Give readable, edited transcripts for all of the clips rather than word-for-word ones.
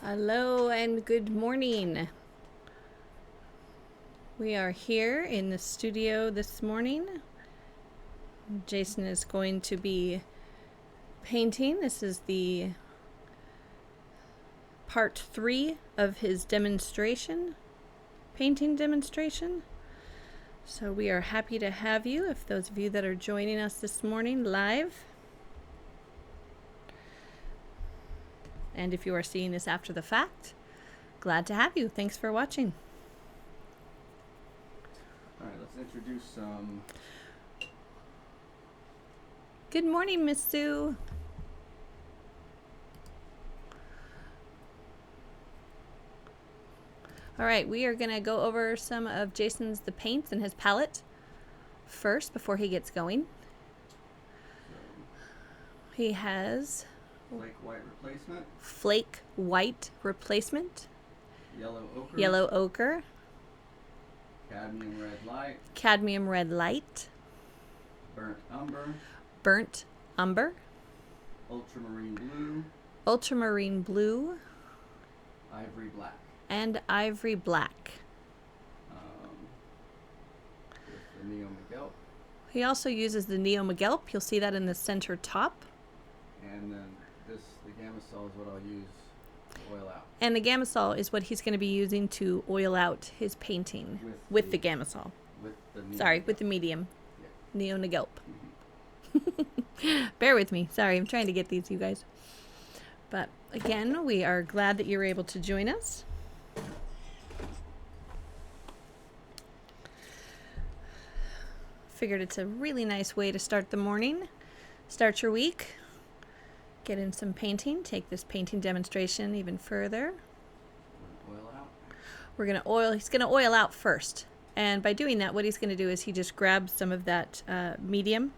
Hello and good morning. We are here in the studio this morning. Jason is going to be painting. This is the part 3 of his demonstration, painting demonstration. So we are happy to have you, if those of you that are joining us this morning live. And if you are seeing this after the fact, glad to have you. Thanks for watching. All right, let's introduce some. Good morning, Miss Sue. All right, we are going to go over some of Jason's the paints and his palette first before he gets going. He has Flake white replacement, flake white replacement, yellow ochre, yellow ochre, cadmium red light, cadmium red light, burnt umber, burnt umber, ultramarine blue, ultramarine blue, ivory black. and ivory black. With the Neo Miguel. He also uses the Neo Miguel. You'll see that in the center top. And then the Gamasol is what I'll use to oil out. And the Gamasol is what he's going to be using to oil out his painting with the Gamasol. With the Neo Sorry, Miguel. with the medium. Yeah. Neo Miguel. Mm-hmm. Bear with me. Sorry, I'm trying to get these, you guys. But again, we are glad that you're able to join us. Figured it's a really nice way to start the morning. Start your week. Get in some painting. Take this painting demonstration even further. Oil out. We're going to oil. He's going to oil out first. And by doing that, what he's going to do is he just grabs some of that medium.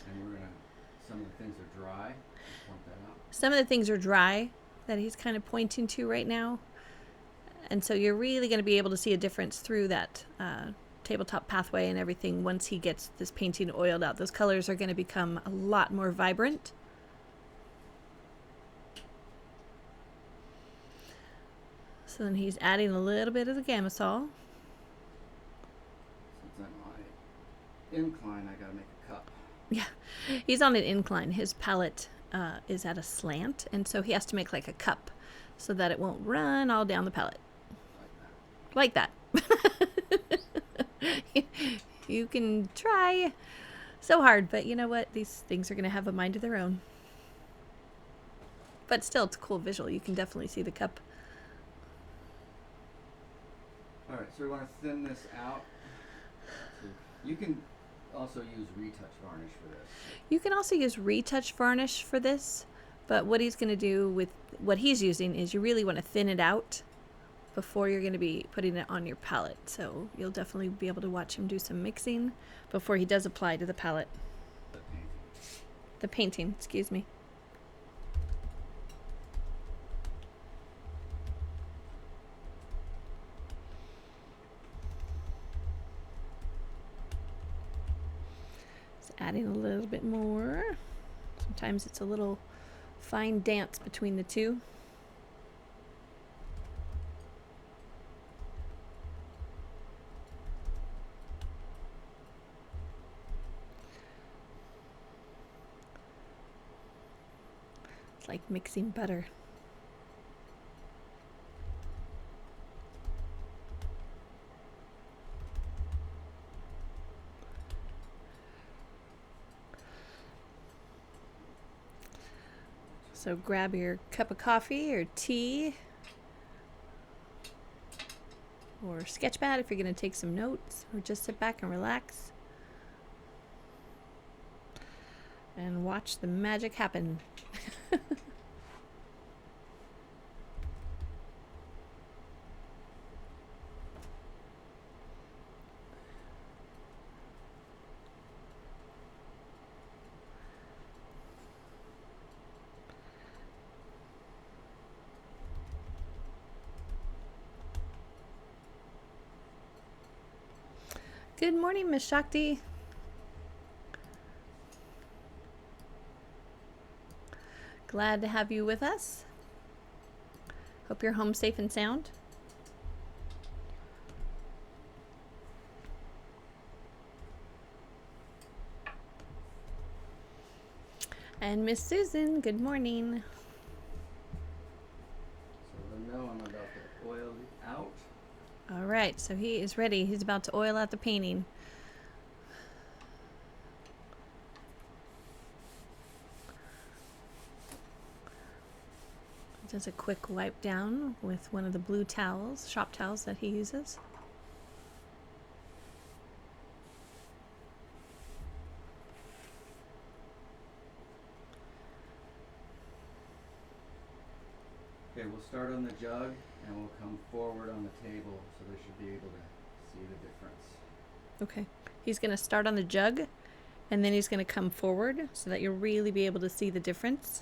And we're gonna. Some of the things are dry. Just point that out. Some of the things are dry that he's kind of pointing to right now. And so you're really going to be able to see a difference through that tabletop pathway and everything once he gets this painting oiled out. Those colors are going to become a lot more vibrant. So then he's adding a little bit of the Gamasol. Since I'm on an incline, I gotta make a cup. Yeah, he's on an incline. His palette is at a slant, and so he has to make like a cup so that it won't run all down the palette. Like that. You can try so hard, but you know what? These things are going to have a mind of their own. But still, it's a cool visual. You can definitely see the cup. All right, so we want to thin this out. So you can also use retouch varnish for this. You can also use retouch varnish for this, but what he's going to do with what he's using is you really want to thin it out before you're going to be putting it on your palette. So you'll definitely be able to watch him do some mixing before he does apply to the palette. The painting. The painting, excuse me. Just adding a little bit more. Sometimes it's a little fine dance between the two. It's like mixing butter. So grab your cup of coffee or tea or sketch pad if you're going to take some notes, or just sit back and relax and watch the magic happen. Good morning, Miss Shakti. Glad to have you with us. Hope you're home safe and sound. And Miss Susan, good morning. So let them know I'm about to oil it out. All right, so he is ready. He's about to oil out the painting. Does a quick wipe down with one of the blue towels, shop towels that he uses. Okay, we'll start on the jug and we'll come forward on the table so they should be able to see the difference. Okay. He's going to start on the jug and then he's going to come forward so that you'll really be able to see the difference.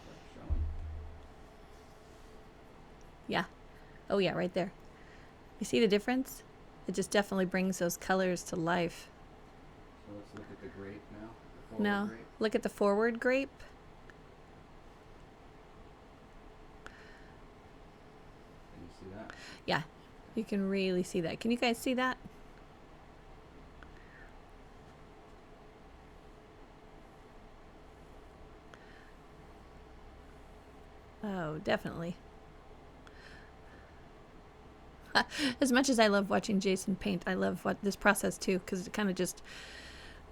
Start showing. Yeah. Oh, yeah, right there. You see the difference? It just definitely brings those colors to life. So let's look at the grape now. The forward No, grape. look at the forward grape. Can you see that? Yeah, you can really see that. Can you guys see that? Oh, definitely. As much as I love watching Jason paint, I love this process too, because it kind of just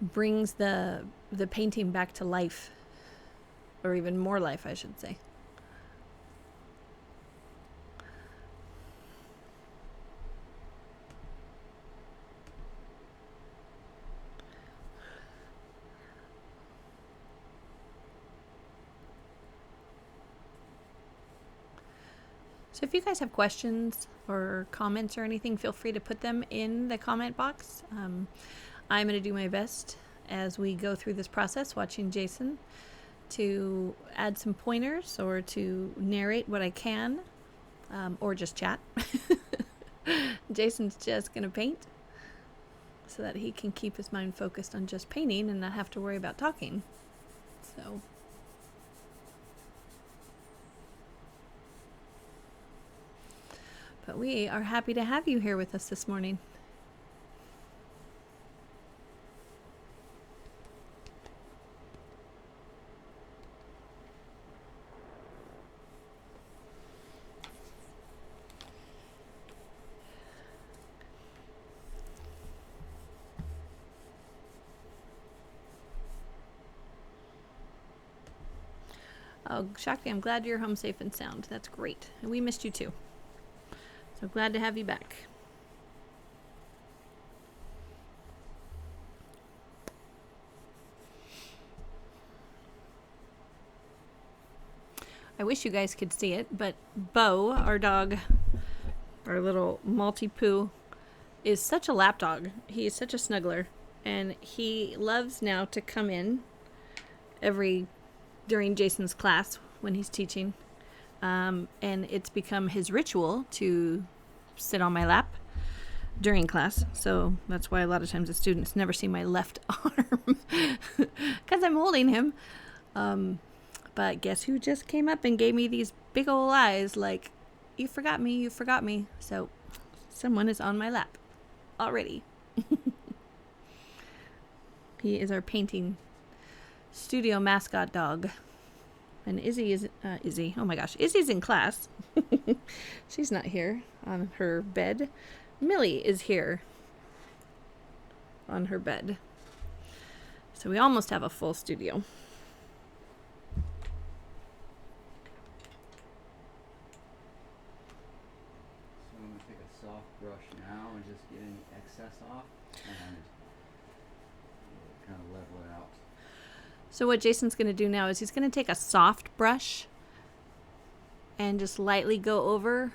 brings the painting back to life, or even more life, I should say. So if you guys have questions or comments or anything, feel free to put them in the comment box. I'm going to do my best as we go through this process, watching Jason, to add some pointers or to narrate what I can, or just chat. Jason's just going to paint so that he can keep his mind focused on just painting and not have to worry about talking. So... But we are happy to have you here with us this morning. Oh, Shakti, I'm glad you're home safe and sound. That's great. And we missed you too. So glad to have you back. I wish you guys could see it, but Bo, our dog, our little Maltipoo, is such a lap dog. He is such a snuggler. And he loves now to come in during Jason's class when he's teaching. And it's become his ritual to sit on my lap during class. So that's why a lot of times the students never see my left arm because I'm holding him. But guess who just came up and gave me these big old eyes like, you forgot me, you forgot me. So someone is on my lap already. He is our painting studio mascot dog. And Izzy is, Izzy, oh my gosh, Izzy's in class. She's not here on her bed. Millie is here on her bed. So we almost have a full studio. So I'm going to take a soft brush now and just get any excess off and kind of level it out. So what Jason's going to do now is he's going to take a soft brush and just lightly go over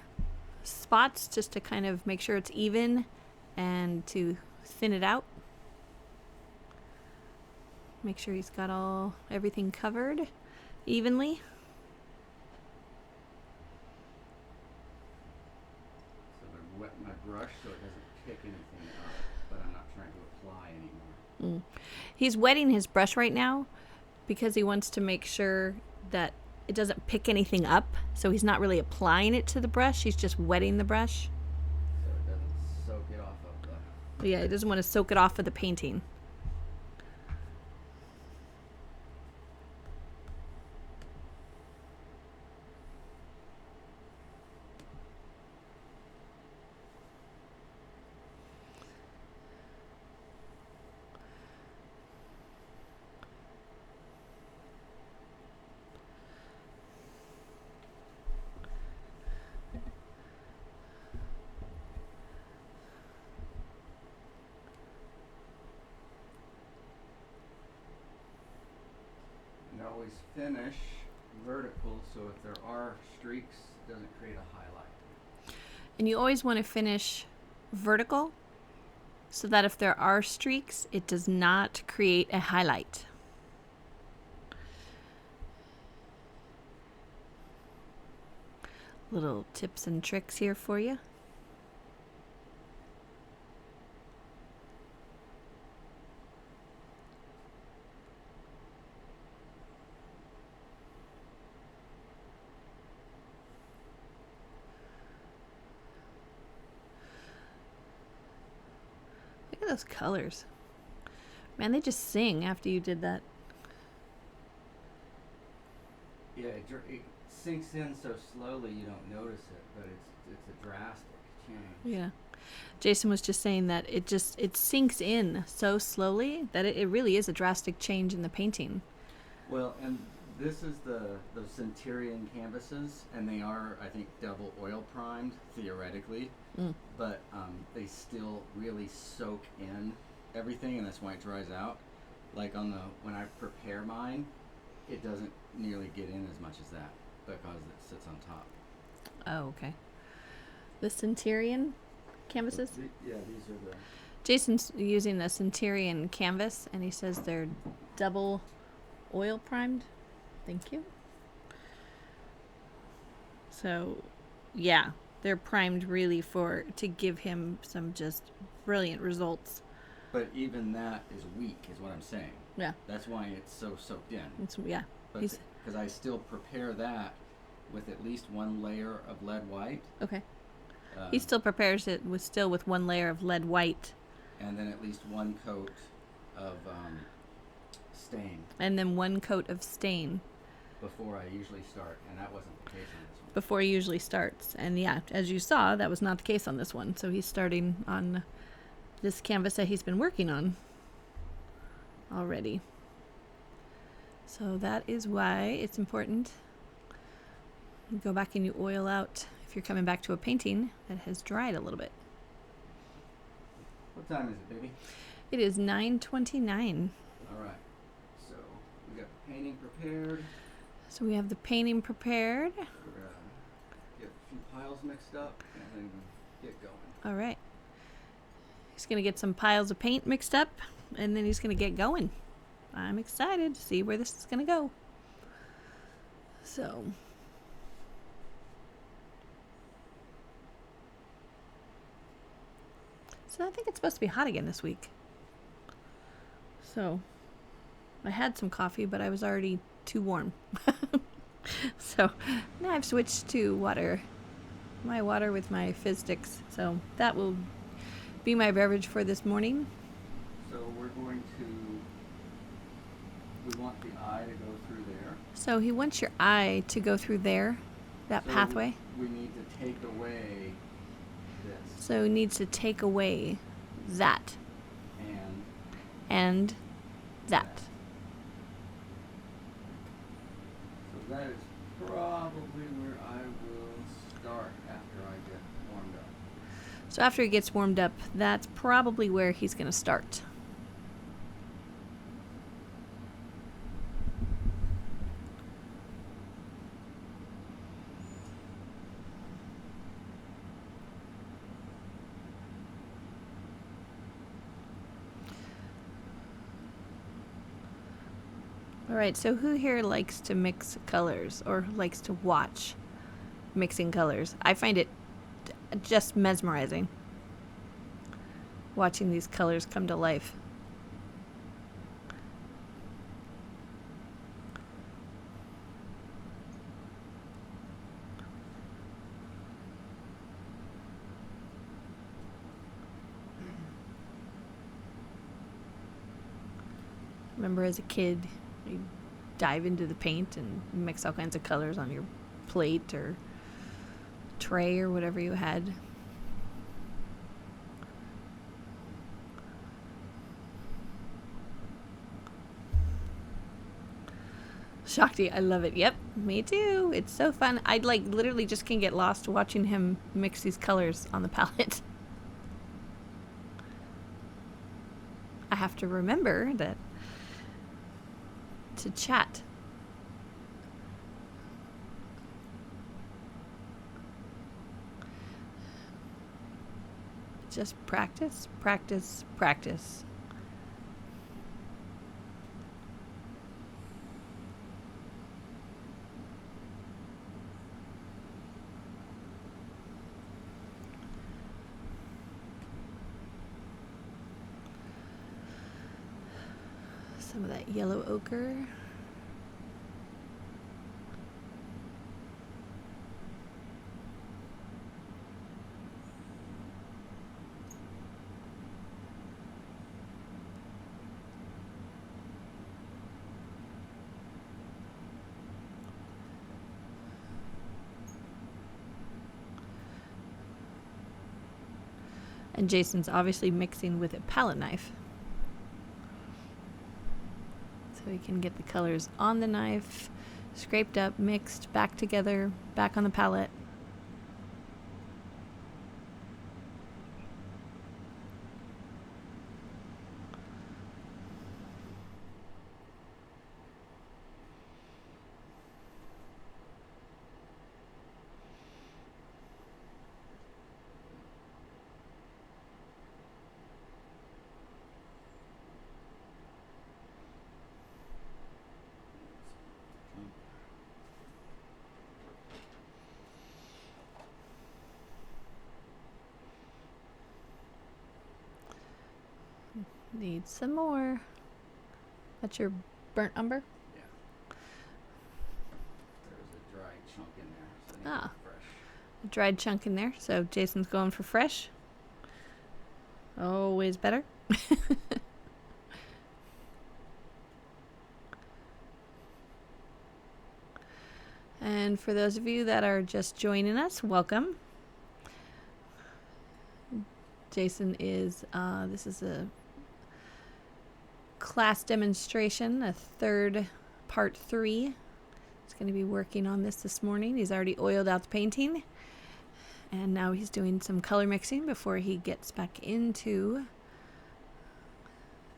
spots just to kind of make sure it's even and to thin it out. Make sure he's got everything covered evenly. So I wet my brush so it doesn't pick anything up, but I'm not trying to apply anymore. He's wetting his brush right now because he wants to make sure that it doesn't pick anything up. So he's not really applying it to the brush. He's just wetting the brush. So it doesn't soak it off of the. But yeah, he doesn't want to soak it off of the painting. And always finish vertical, so if there are streaks, it doesn't create a highlight. And you always want to finish vertical so that if there are streaks, it does not create a highlight. Little tips and tricks here for you. Look at those colors. Man, they just sing after you did that. Yeah, it sinks in so slowly you don't notice it, but it's a drastic change. Yeah. Jason was just saying that it sinks in so slowly that it really is a drastic change in the painting. Well, and this is those Centurion canvases, and they are, I think, double oil primed theoretically, but they still really soak in everything, and that's why it dries out. Like when I prepare mine, it doesn't nearly get in as much as that because it sits on top. Oh, okay. The Centurion canvases? Yeah, these are the. Jason's using a Centurion canvas, and he says they're double oil primed. Thank you. So, yeah, they're primed really to give him some just brilliant results. But even that is weak, is what I'm saying. Yeah. That's why it's so soaked in. Yeah. Because I still prepare that with at least one layer of lead white. Okay. He still prepares it with one layer of lead white. And then at least one coat of stain. And then one coat of stain. Before I usually start, and that wasn't the case on this one. Before he usually starts. And yeah, as you saw, that was not the case on this one. So he's starting on this canvas that he's been working on already. So that is why it's important. You go back and you oil out if you're coming back to a painting that has dried a little bit. What time is it, baby? It is 9:29. All right. So we got the painting prepared. So we have the painting prepared. We're gonna get a few piles mixed up and then get going. All right. He's going to get some piles of paint mixed up, and then he's going to get going. I'm excited to see where this is going to go. So I think it's supposed to be hot again this week. So I had some coffee, but I was already too warm. So now I've switched to my water with my fizz sticks. So that will be my beverage for this morning. So we're going to, we want the eye to go through there. So he wants your eye to go through there, that So pathway. We need to take away this. So he needs to take away that And and that. so that is probably where I will start after I get warmed up. So after he gets warmed up, that's probably where he's going to start. All right, so who here likes to mix colors or likes to watch mixing colors? I find it just mesmerizing watching these colors come to life. Remember as a kid, you dive into the paint and mix all kinds of colors on your plate or tray or whatever you had. Shakti, I love it. Yep, me too. It's so fun. I like literally just can get lost watching him mix these colors on the palette. I have to remember that to chat. Just practice, practice, practice. Some of that yellow ochre. And Jason's obviously mixing with a palette knife. So he can get the colors on the knife, scraped up, mixed, back together, back on the palette. Need some more. That's your burnt umber? Yeah. There's a dry chunk in there, so I need Ah. fresh. A dried chunk in there. So Jason's going for fresh. Always better. And for those of you that are just joining us, welcome. Jason is, this is a class demonstration, a third part 3. He's going to be working on this morning. He's already oiled out the painting. And now he's doing some color mixing before he gets back into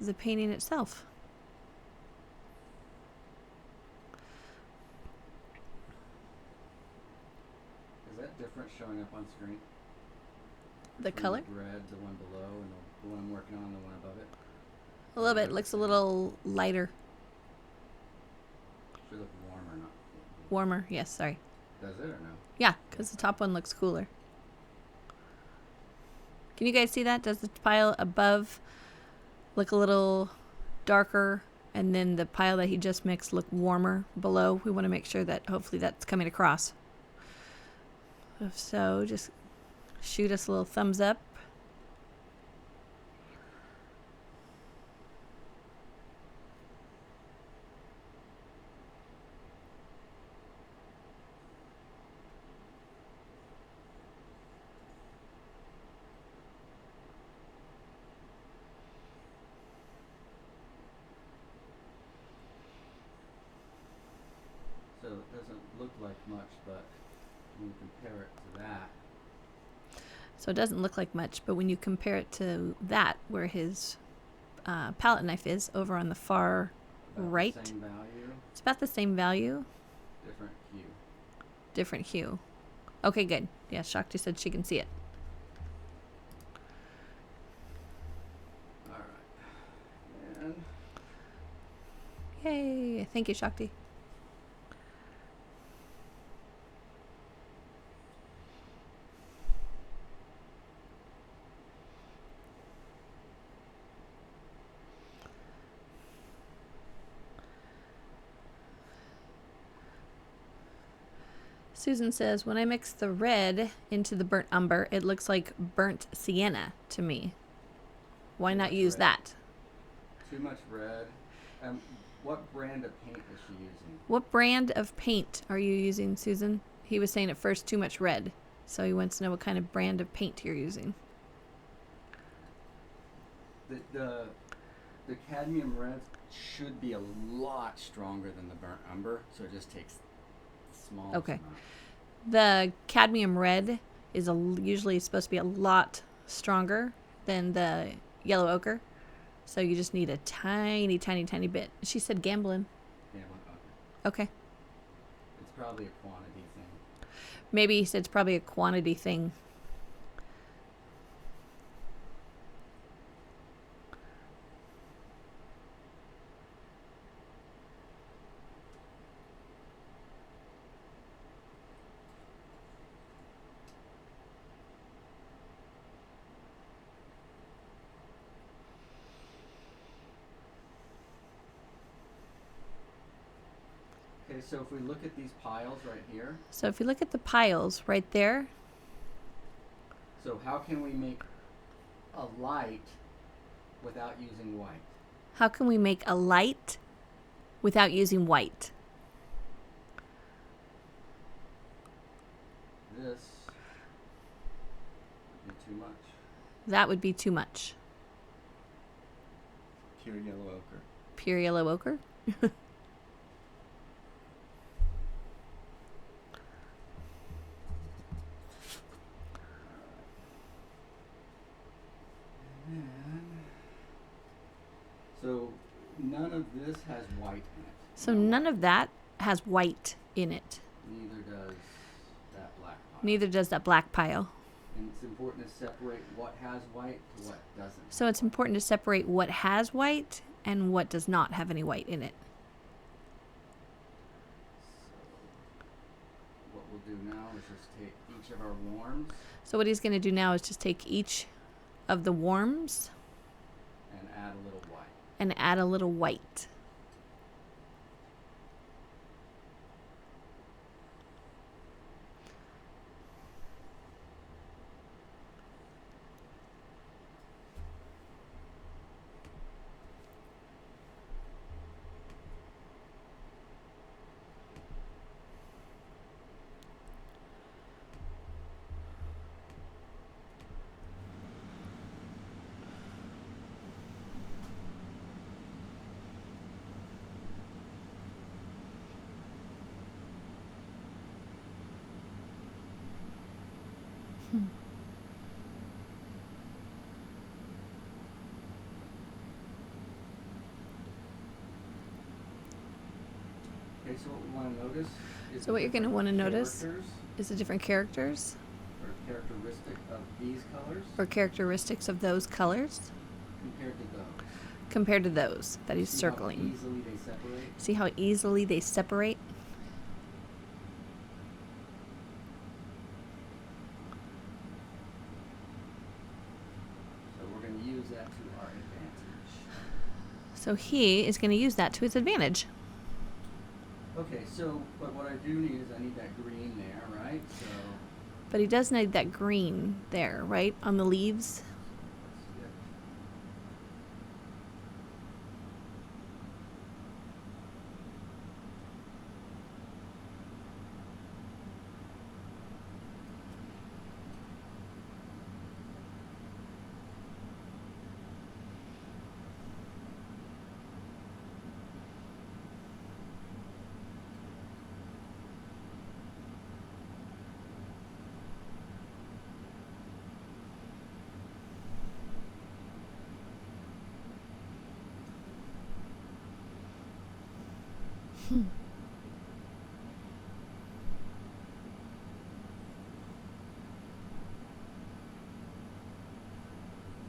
the painting itself. Is that different showing up on screen? The From color? the red, the one below, and the one I'm working on, the one above it? A little bit. Looks a little lighter. Should look warmer, not Warmer. Yes, sorry. Does it or no? Yeah, because the top one looks cooler. Can you guys see that? Does the pile above look a little darker, and then the pile that he just mixed look warmer below? We want to make sure that hopefully that's coming across. If so, just shoot us a little thumbs up. So it doesn't look like much, but when you compare it to that, So it doesn't look like much, but when you compare it to that, where his palette knife is, over on the far about right, the same value, it's about the same value, different hue. different hue. Okay, good. Yeah, Shakti said she can see it. All right. And Yay. Thank you, Shakti. Susan says, when I mix the red into the burnt umber, it looks like burnt sienna to me. Why Too not much use red. that? too much red. What brand of paint is she using? What brand of paint are you using, Susan? He was saying at first too much red, so he wants to know what kind of brand of paint you're using. The cadmium red should be a lot stronger than the burnt umber, so it just takes small. Okay. amount. The cadmium red is usually supposed to be a lot stronger than the yellow ochre, so you just need a tiny, tiny, tiny bit. She said gambling. Yeah, okay. Okay. It's probably a quantity thing. Maybe he said it's probably a quantity thing. Okay, so if we look at these piles right here, So if you look at the piles right there, so how can we make a light without using white? how can we make a light without using white? This would be too much. That would be too much. Pure yellow ochre. Pure yellow ochre? So none of this has white in it. So No none white. of that has white in it. Neither does that black pile. Neither does that black pile. And it's important to separate what has white to what doesn't. So it's important to separate what has white and what does not have any white in it. So what we'll do now is just take each of our warms So what he's going to do now is just take each of the warms and add a little white. and add a little white. Okay, so what we want to notice is So the what you're gonna different wanna notice characters is the different characters or characteristic of these colors or characteristics of those colors compared to those. compared to those that he's See how circling. easily they separate. See how easily they separate? So we're going to use that to our advantage. So he is going to use that to his advantage. Okay, so but what I do need is I need that green there, right? So But he does need that green there, right? On the leaves. let's get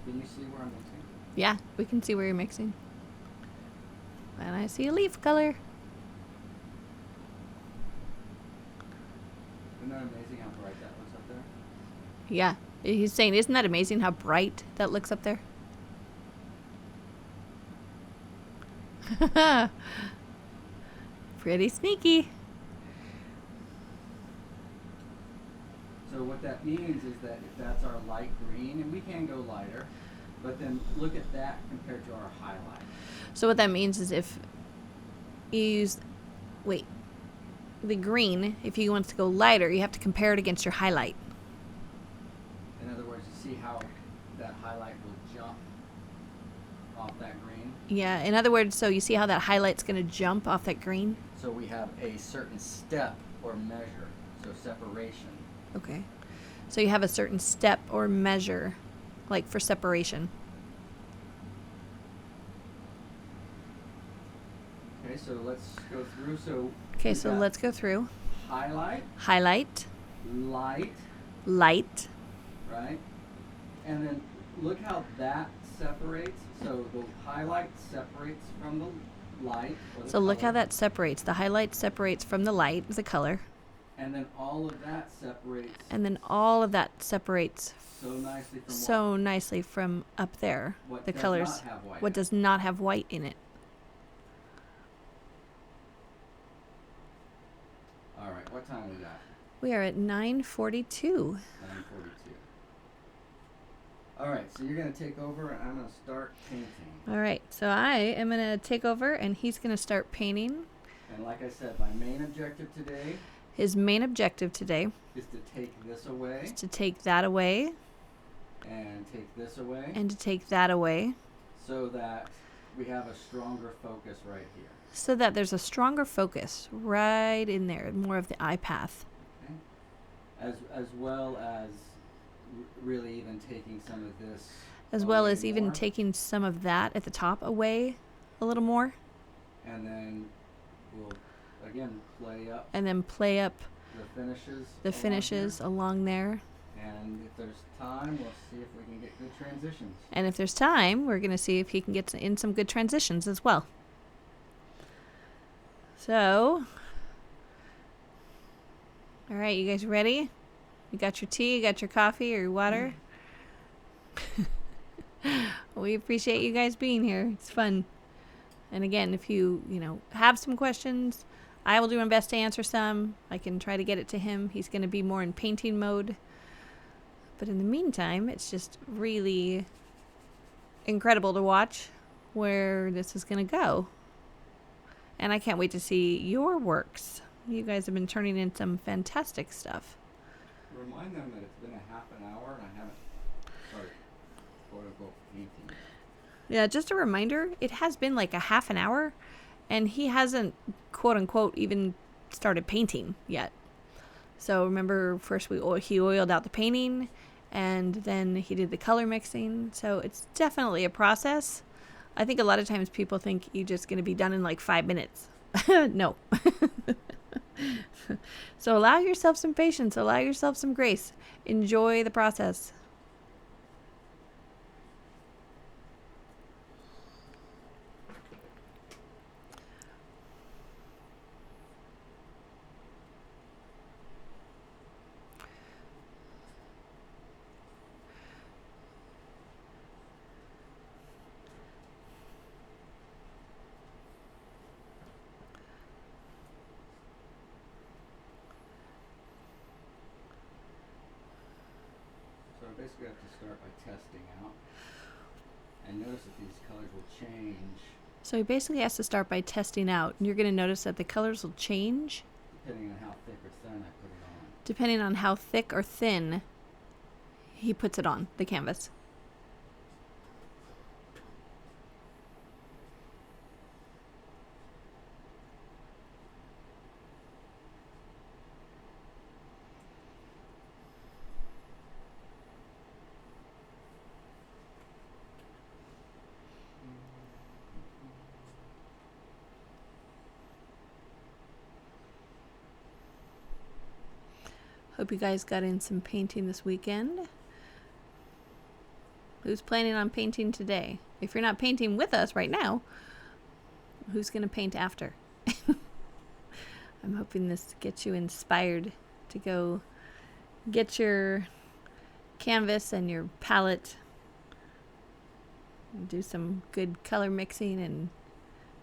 Can you see where I'm mixing? Yeah, we can see where you're mixing. And I see a leaf color. Isn't that amazing how bright that looks up there? Yeah. He's saying, isn't that amazing how bright that looks up there? Pretty sneaky. So what that means is that if that's our light green, and we can go lighter, But then look at that compared to our highlight. So what that means is if you use, wait, the green, if you want to go lighter, you have to compare it against your highlight. In other words, you see how that highlight will jump off that green? Yeah, in other words, so you see how that highlight's going to jump off that green? So we have a certain step or measure, so separation. Okay. So you have a certain step or measure, like for separation. Okay, so let's go through. So Okay, we've so got let's go through. highlight, Highlight, light, light. right? And then look how that separates. So the highlight separates from the light. Or the So look how color, that separates. The highlight separates from the light, the color, and then all of that separates and then all of that separates so nicely from so nicely from up there. what The does colors, not have white. what in it. does not have white in it. All right, what time we got? We are at 9:42. 9:42. All right, so you're gonna take over, and I'm gonna start painting. All right, so I am going to take over and he's going to start painting. And like I said, my main objective today His main objective today is to take this away is to take that away and take this away, and to take that away so that we have a stronger focus right here. so that there's a stronger focus right in there, more of the eye path. Okay? As well as really even taking some of this As well away as even more, taking some of that at the top away a little more, and then we'll again play up and then play up the finishes. the along finishes here. along there. And if there's time, we'll see if we can get good transitions. And if there's time, we're going to see if he can get in some good transitions as well. So, all right, you guys ready? You got your tea, you got your coffee or your water? We appreciate you guys being here. It's fun. And again, if you have some questions, I will do my best to answer some. I can try to get it to him. He's going to be more in painting mode. But in the meantime, it's just really incredible to watch where this is going to go. And I can't wait to see your works. You guys have been turning in some fantastic stuff. Remind them that it's been a half an hour and I haven't started quote unquote painting. Yeah, just a reminder, it has been like a half an hour and he hasn't quote unquote even started painting yet. So remember, first he oiled out the painting and then he did the color mixing. So it's definitely a process. I think a lot of times people think you're just going to be done in like 5 minutes. No. So allow yourself some patience, allow yourself some grace. Enjoy the process. So I basically have to start by testing out. And notice that these colors will change So he basically has to start by testing out. And you're going to notice that the colors will change depending on how thick or thin I put it on. depending on how thick or thin he puts it on the canvas. Hope you guys got in some painting this weekend. Who's planning on painting today? If you're not painting with us right now, who's going to paint after? I'm hoping this gets you inspired to go get your canvas and your palette and do some good color mixing and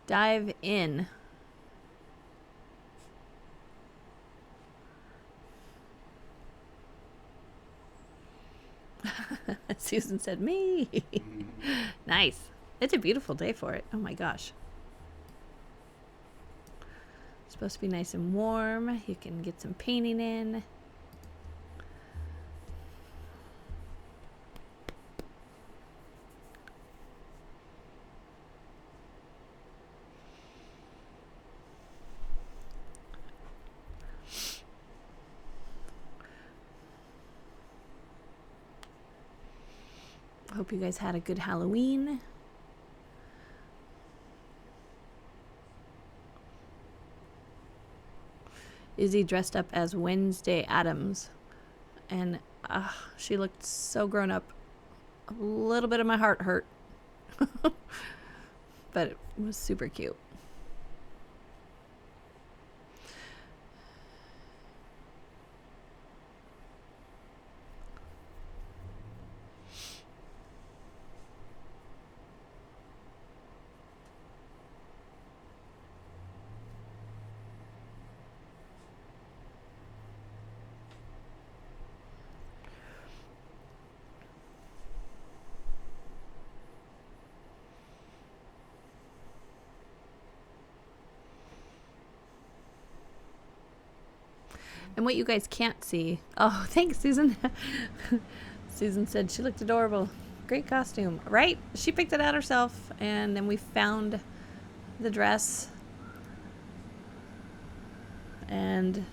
dive in. Susan said, me. Nice. It's a beautiful day for it. Oh my gosh. It's supposed to be nice and warm. You can get some painting in. Hope you guys had a good Halloween. Izzy dressed up as Wednesday Addams, and she looked so grown up. A little bit of my heart hurt, but it was super cute. And what you guys can't see, oh, thanks, Susan. Susan said she looked adorable. Great costume, right? She picked it out herself, and then we found the dress and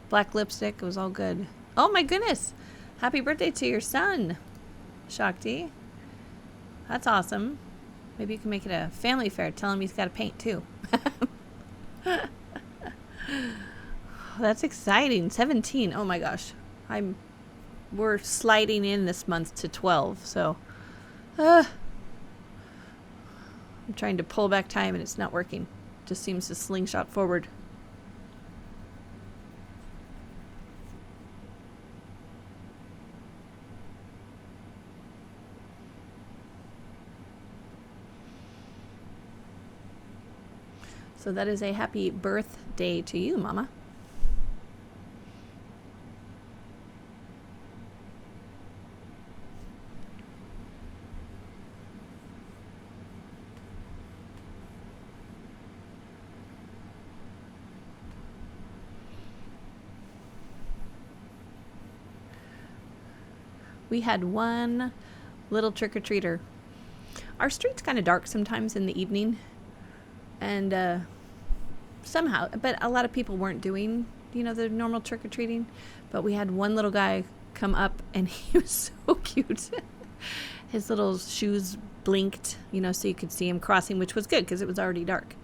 black lipstick. It was all good. Oh my goodness. Happy birthday to your son, Shakti. That's awesome. Maybe you can make it a family fair. Tell him he's got to paint too. That's exciting. 17. Oh my gosh. We're sliding in this month to 12, so I'm trying to pull back time and it's not working. Just seems to slingshot forward. So that is a happy birthday to you, Mama. We had one little trick-or-treater. Our street's kind of dark sometimes in the evening, and somehow, but a lot of people weren't doing, the normal trick-or-treating, but we had one little guy come up, and he was so cute. His little shoes blinked, so you could see him crossing, which was good because it was already dark.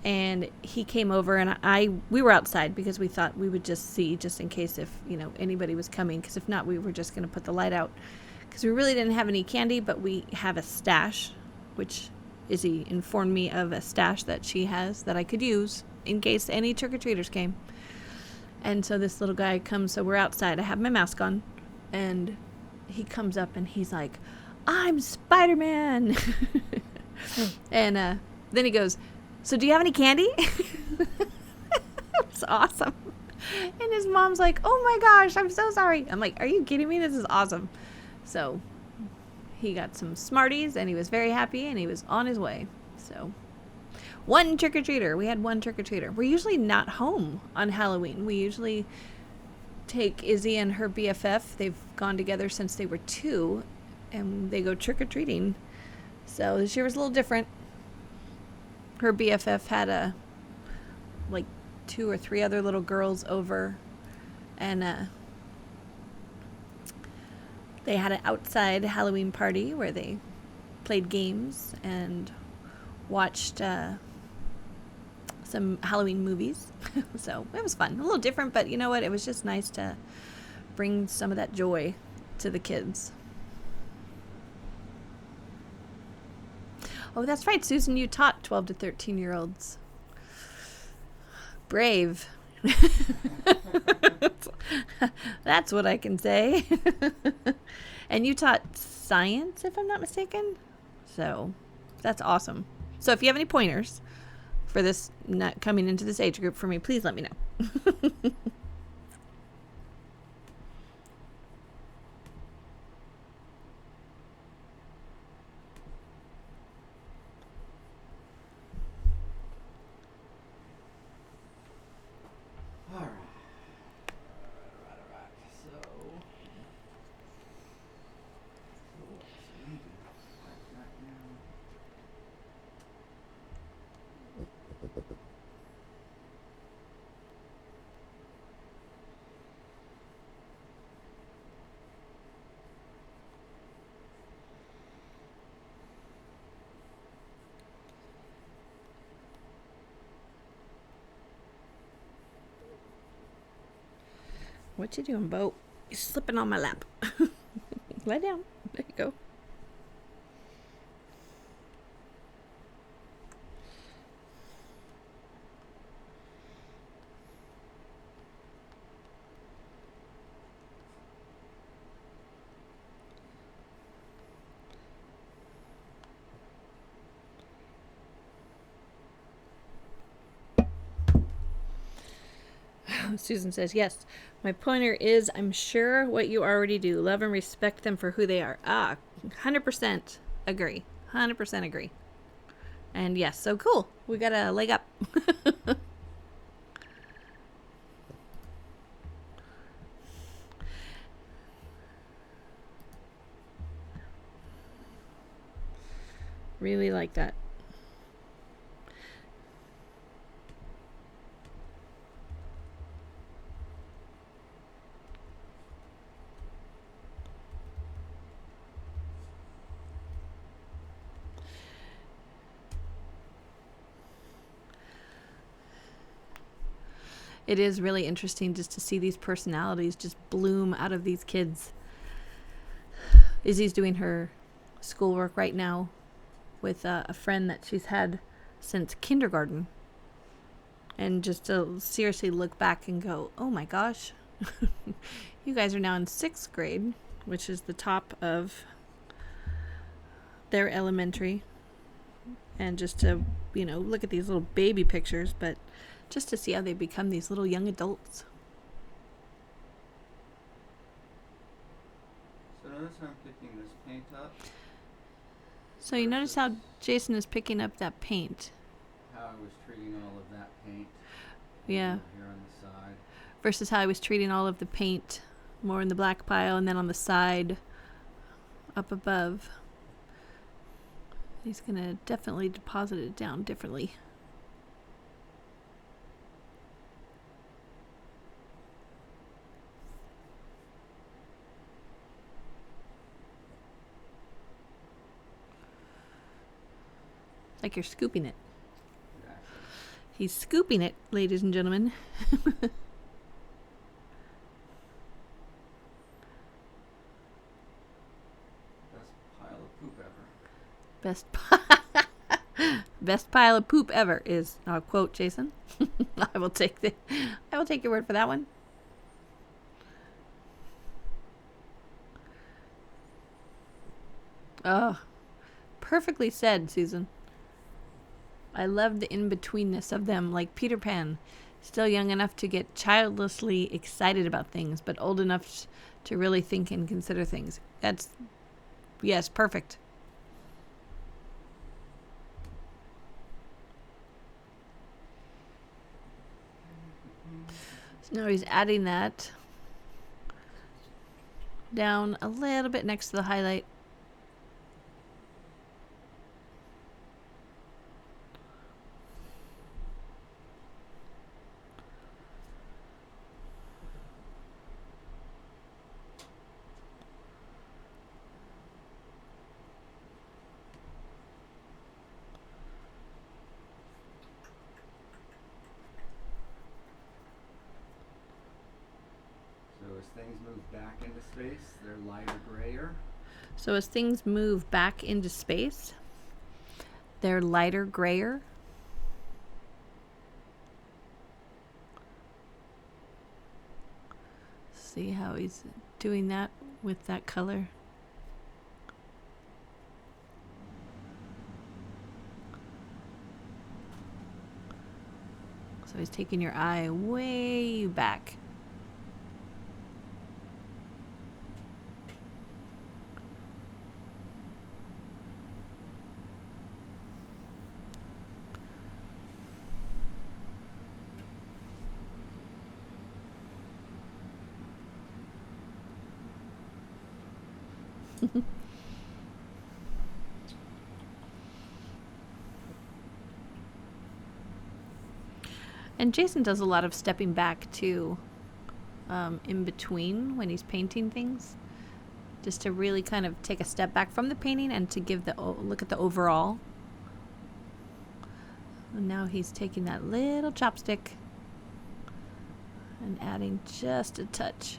And he came over, and we were outside because we thought we would just see, just in case if, anybody was coming, because if not, we were just going to put the light out, because we really didn't have any candy, but we have a stash, which Izzy informed me of a stash that she has that I could use in case any trick-or-treaters came. And so this little guy comes, so we're outside, I have my mask on, and he comes up and he's like, I'm Spider-Man. And then he goes, so do you have any candy? It was awesome. And his mom's like, oh my gosh, I'm so sorry. I'm like, are you kidding me? This is awesome. So he got some Smarties and he was very happy and he was on his way. So one trick-or-treater. We had one trick-or-treater. We're usually not home on Halloween. We usually take Izzy and her BFF. They've gone together since they were 2 and they go trick-or-treating. So this year was a little different. Her BFF had 2 or 3 other little girls over, and they had an outside Halloween party where they played games and watched some Halloween movies. So it was fun. A little different, but you know what? It was just nice to bring some of that joy to the kids. Oh, that's right, Susan, you taught 12 to 13-year-olds. Brave. That's what I can say. And you taught science, if I'm not mistaken. So that's awesome. So if you have any pointers for this, not coming into this age group for me, please let me know. What you doing, Bo? You're slipping on my lap. Lie down. There you go. Susan says, yes, my pointer is, I'm sure, what you already do. Love and respect them for who they are. 100% agree. 100% agree. And yes, so cool. We got a leg up. Really like that. It is really interesting just to see these personalities just bloom out of these kids. Izzy's doing her schoolwork right now with a friend that she's had since kindergarten. And just to seriously look back and go, oh my gosh, you guys are now in 6th grade, which is the top of their elementary. And just to, look at these little baby pictures, but just to see how they become these little young adults. So notice I'm picking this paint up. So you notice how Jason is picking up that paint. How I was treating all of that paint. Yeah. Here on the side. Versus how I was treating all of the paint more in the black pile and then on the side up above. He's going to definitely deposit it down differently. Like you're scooping it. Exactly. He's scooping it, ladies and gentlemen. Best pile of poop ever. Best pile of poop ever is, I'll quote Jason. I will take your word for that one. Oh, perfectly said, Susan. I love the in-betweenness of them, like Peter Pan, still young enough to get childlessly excited about things, but old enough to really think and consider things. Yes, perfect. So now he's adding that down a little bit next to the highlight. As things move back into space, they're lighter grayer. So as things move back into space, they're lighter grayer. See how he's doing that with that color. So he's taking your eye way back. And Jason does a lot of stepping back too, in between when he's painting things, just to really kind of take a step back from the painting and to give the look at the overall. And now he's taking that little chopstick And adding just a touch.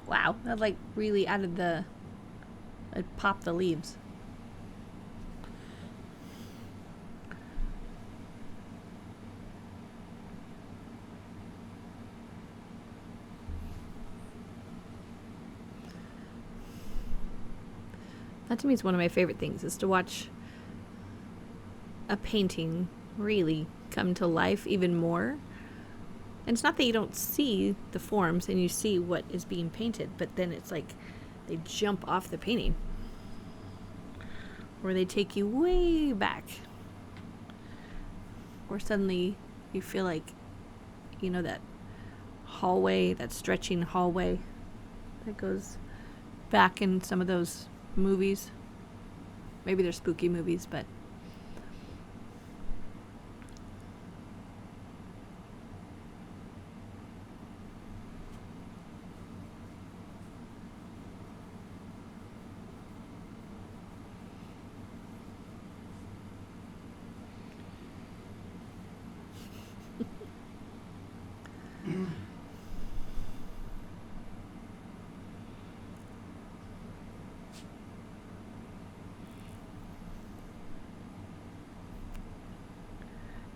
Wow, that like really added the, it popped the leaves. That to me is one of my favorite things, is to watch a painting really come to life even more. And it's not that you don't see the forms and you see what is being painted, but then it's like they jump off the painting. Or they take you way back. Or suddenly you feel like, you know, that hallway, that stretching hallway that goes back in some of those movies. Maybe they're spooky movies, but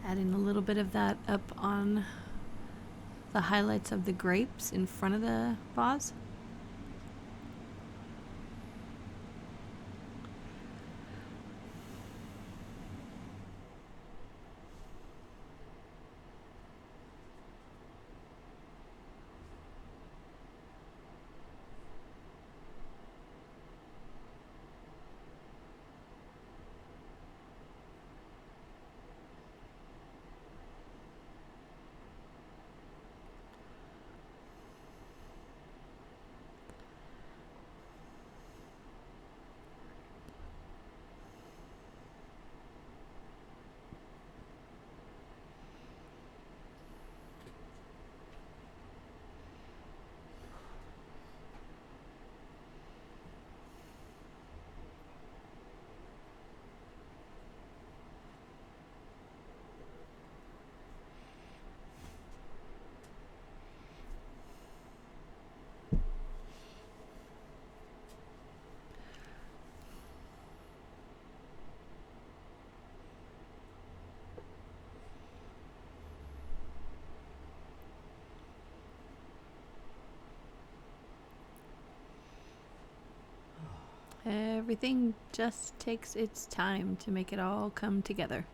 adding a little bit of that up on the highlights of the grapes in front of the vase. Everything just takes its time to make it all come together.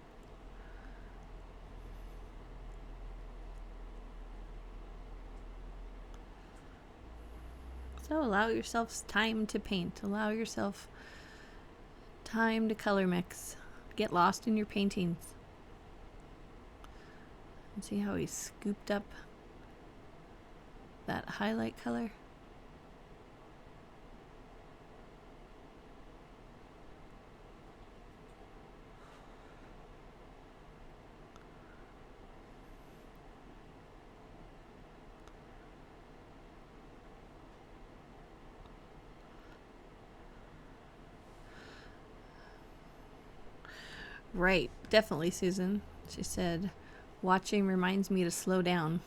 So allow yourself time to paint. Allow yourself time to color mix. Get lost in your paintings. And see how he scooped up that highlight color? Right, definitely, Susan. She said, watching reminds me to slow down.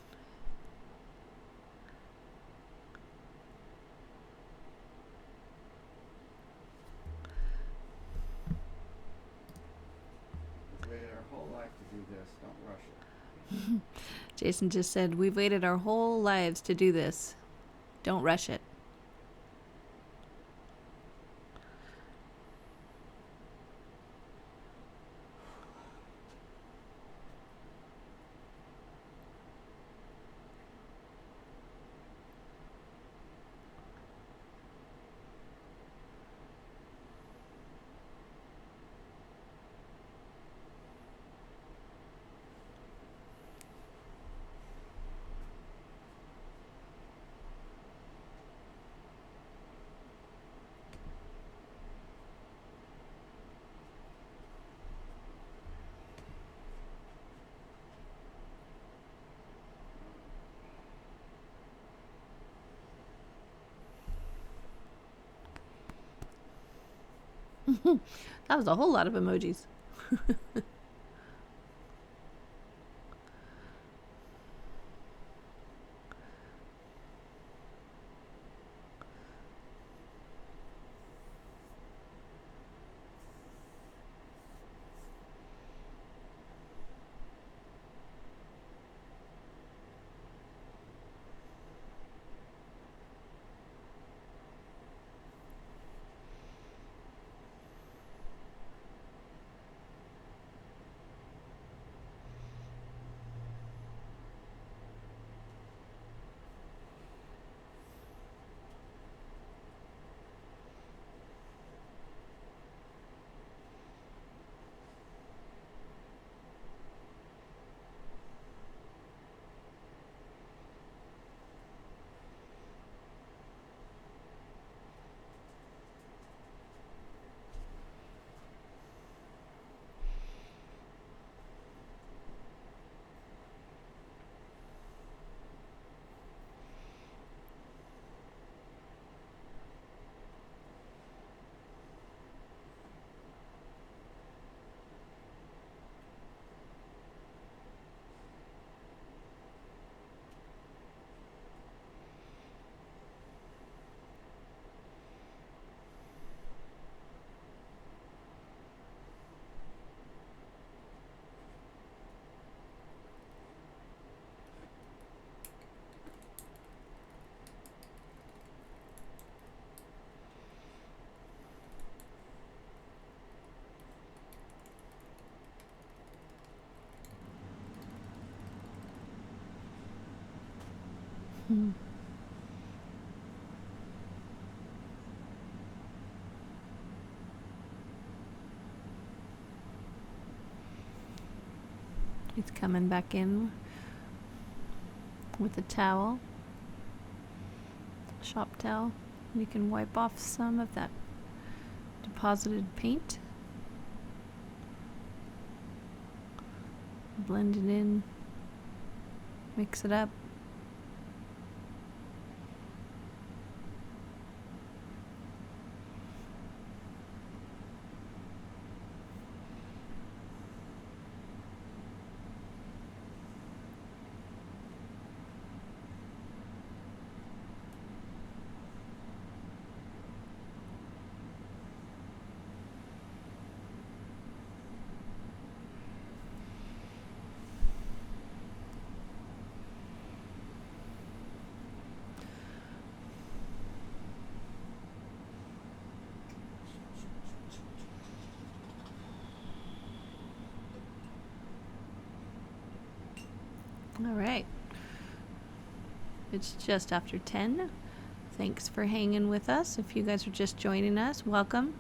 We've waited our whole life to do this. Don't rush it. Jason just said, we've waited our whole lives to do this. Don't rush it. That was a whole lot of emojis. He's coming back in with a towel, shop towel. You can wipe off some of that deposited paint. Blend it in, mix it up. All right. It's just after 10. Thanks for hanging with us. If you guys are just joining us, welcome.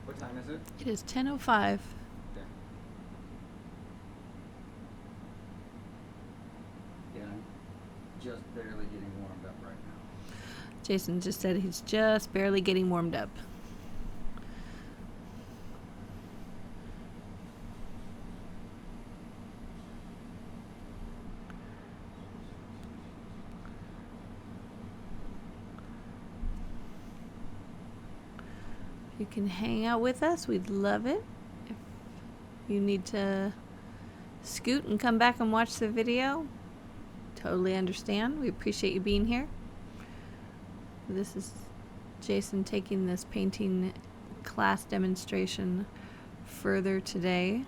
What time is it? It is 10:05. Okay. Yeah, I'm just barely getting warmed up right now. Jason just said he's just barely getting warmed up. You can hang out with us. We'd love it. If you need to scoot and come back and watch the video, totally understand. We appreciate you being here. This is Jason taking this painting class demonstration further today.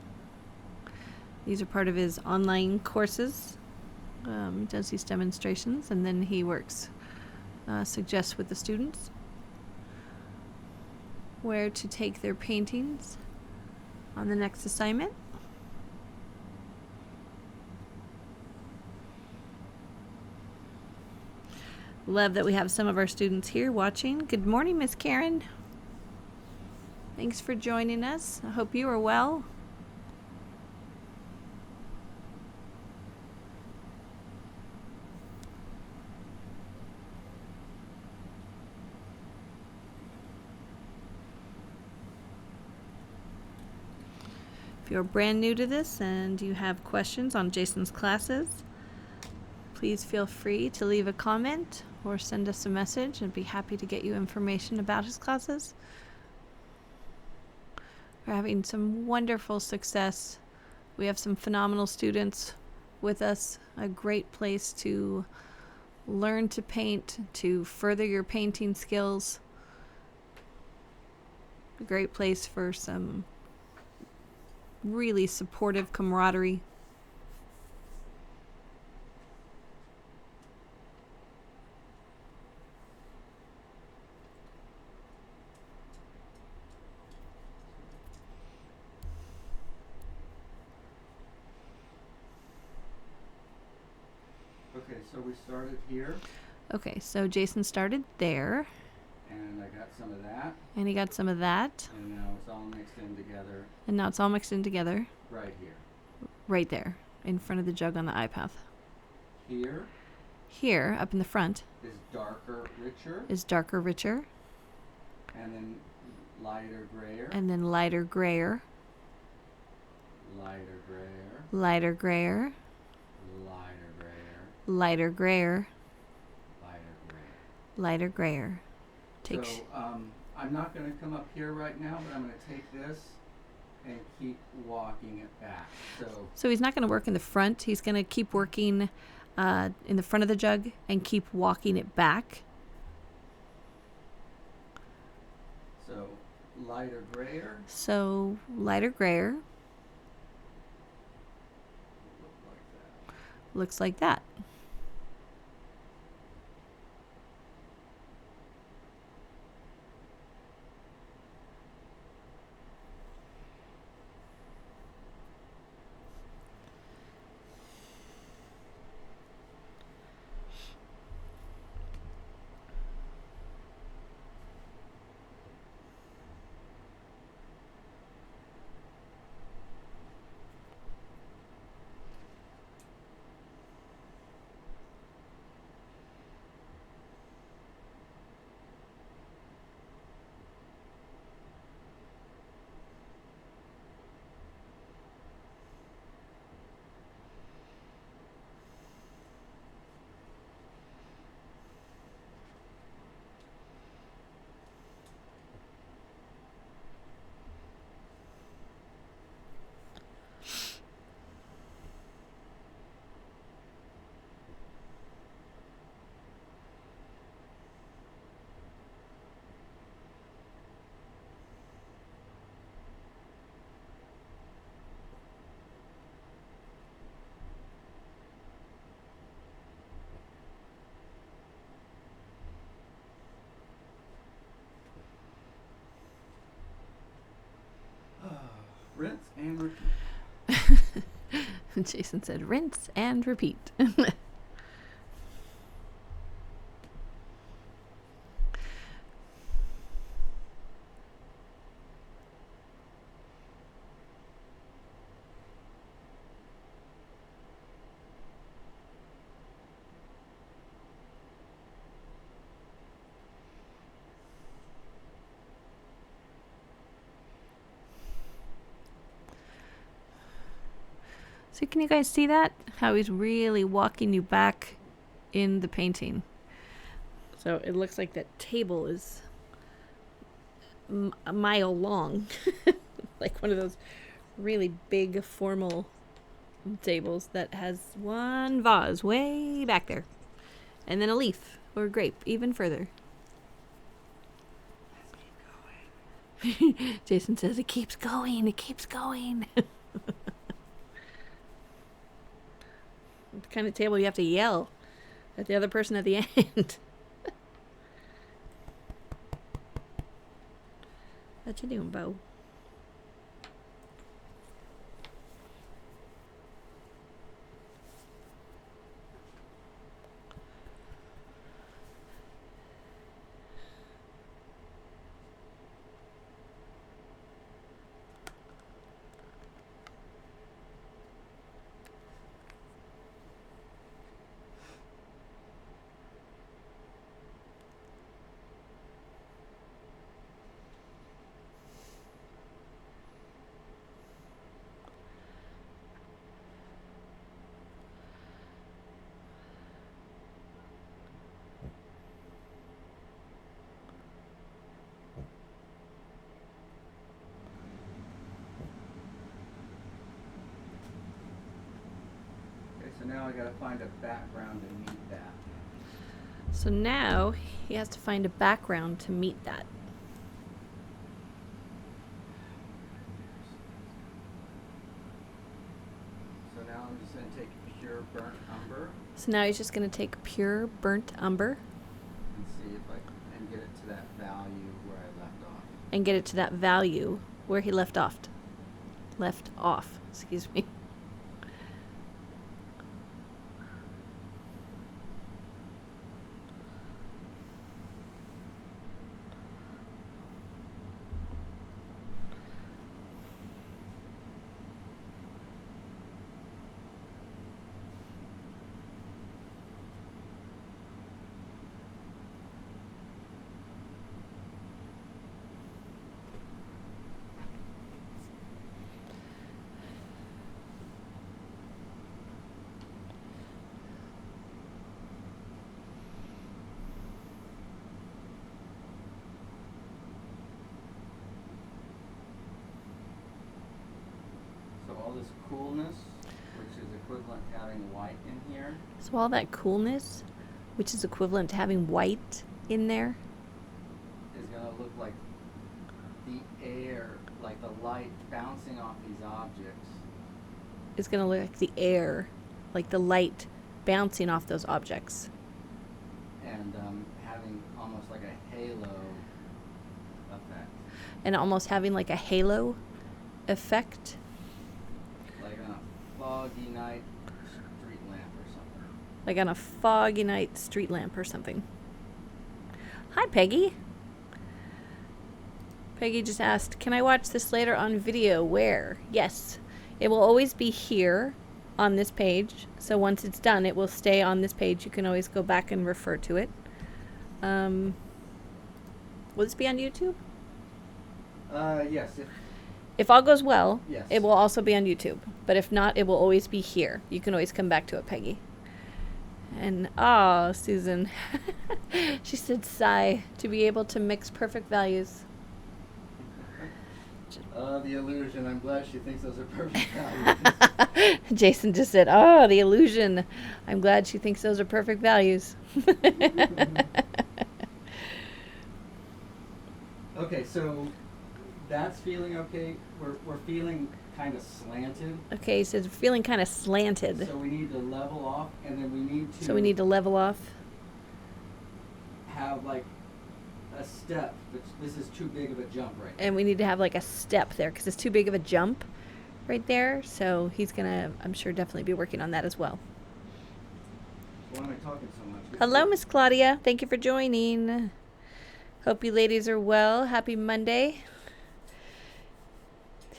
These are part of his online courses. Does these demonstrations, and then he works, suggests with the students where to take their paintings on the next assignment. Love that we have some of our students here watching. Good morning, Miss Karen. Thanks for joining us. I hope you are well. If you're brand new to this and you have questions on Jason's classes, please feel free to leave a comment or send us a message. I'd be happy to get you information about his classes. We're having some wonderful success. We have some phenomenal students with us. A great place to learn to paint, to further your painting skills. A great place for some really supportive camaraderie. Okay, so we started here, Okay, so Jason started there, and I got some of that, and he got some of that, and now it's all mixed in together and now it's all mixed in together right here. right there in front of the jug on the iPath. Here Here, up in the front, is darker, richer, is darker, richer, and then lighter, grayer, and then lighter, grayer, lighter, grayer, lighter, grayer, lighter, grayer, lighter, grayer, lighter, grayer. lighter, grayer. Take So I'm not going to come up here right now, but I'm going to take this and keep walking it back. So he's not going to work in the front. He's going to keep working in the front of the jug and keep walking it back. So lighter, grayer, So lighter, grayer look like that. looks like that. Rinse and repeat. Jason said, rinse and repeat. So can you guys see that? How he's really walking you back in the painting. So it looks like that table is a mile long. Like one of those really big formal tables that has one vase way back there. And then a leaf or a grape even further. Let's keep going. Jason says it keeps going, it keeps going. The kind of table you have to yell at the other person at the end. What you doing, Bo? I gotta find a background to meet that. So now he has to find a background to meet that. So now I'm just gonna take pure burnt umber So now he's just going to take pure burnt umber and see if I can get it to that value where I left off. and get it to that value where he left off. Excuse me. So all this coolness, which is equivalent to having white in here, So all that coolness, which is equivalent to having white in there, is gonna look like the air, like the light bouncing off these objects. is going to look like the air, like the light bouncing off those objects. And having almost like a halo effect. And almost having like a halo effect. Like on a foggy night street lamp or something. Like on a foggy night street lamp or something. Hi, Peggy. Peggy just asked, can I watch this later on video? Where? Yes. It will always be here on this page. So once it's done, it will stay on this page. You can always go back and refer to it. Will this be on YouTube? Yes. If all goes well, Yes. it will also be on YouTube. But if not, it will always be here. You can always come back to it, Peggy. And, oh, Susan. She said sigh to be able to mix perfect values. The illusion. I'm glad she thinks those are perfect values. Jason just said, oh, the illusion. I'm glad she thinks those are perfect values. Okay, so that's feeling okay. We're feeling kind of slanted. Okay, he says feeling kind of slanted. So we need to level off, and then We need to level off. have like a step. But this is too big of a jump right now. And we need to have like a step there because it's too big of a jump right there. So he's going to, I'm sure, definitely be working on that as well. Why am I talking so much? Hello, Miss Claudia. Thank you for joining. Hope you ladies are well. Happy Monday.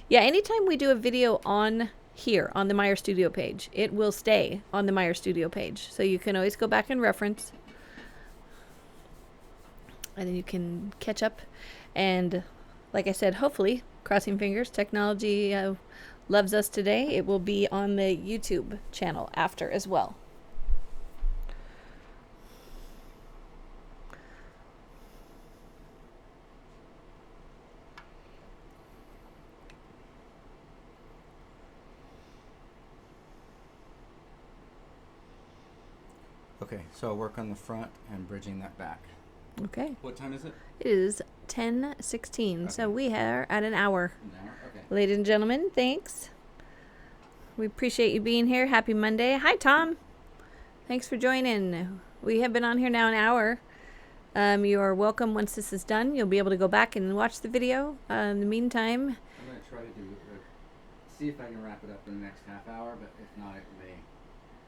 Yeah, anytime we do a video on here on the Meyer Studio page, it will stay on the Meyer Studio page. So you can always go back and reference. And then you can catch up. And like I said, hopefully, crossing fingers, technology loves us today. It will be on the YouTube channel after as well. Okay, so I'll work on the front and bridging that back. Okay. What time is it? It is 10:16, so Okay. we are at an hour. An hour? Okay. Ladies and gentlemen, thanks. We appreciate you being here. Happy Monday. Hi, Tom. Thanks for joining. We have been on here now an hour. You are welcome once this is done. You'll be able to go back and watch the video. In the meantime, I'm going to try to see if I can wrap it up in the next half hour, but if not, it may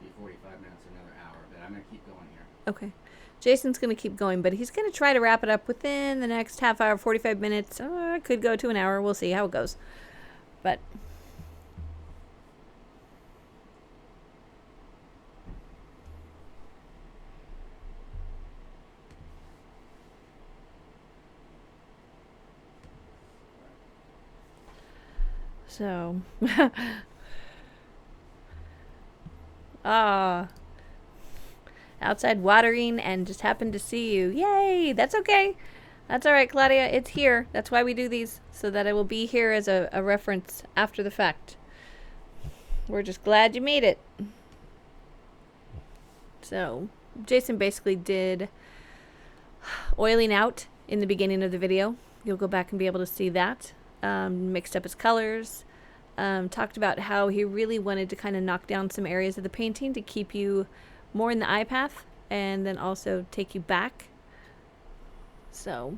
be 45 minutes or another hour. But I'm going to keep going here. okay. Jason's going to keep going, but he's going to try to wrap it up within the next half hour, 45 minutes. It could go to an hour. We'll see how it goes. But so outside watering and just happened to see you. Yay! That's okay. That's all right, Claudia. It's here. That's why we do these, so that it will be here as a reference after the fact. We're just glad you made it. So Jason basically did oiling out in the beginning of the video. You'll go back and be able to see that. Mixed up his colors. Talked about how he really wanted to kind of knock down some areas of the painting to keep you more in the eye path and then also take you back. So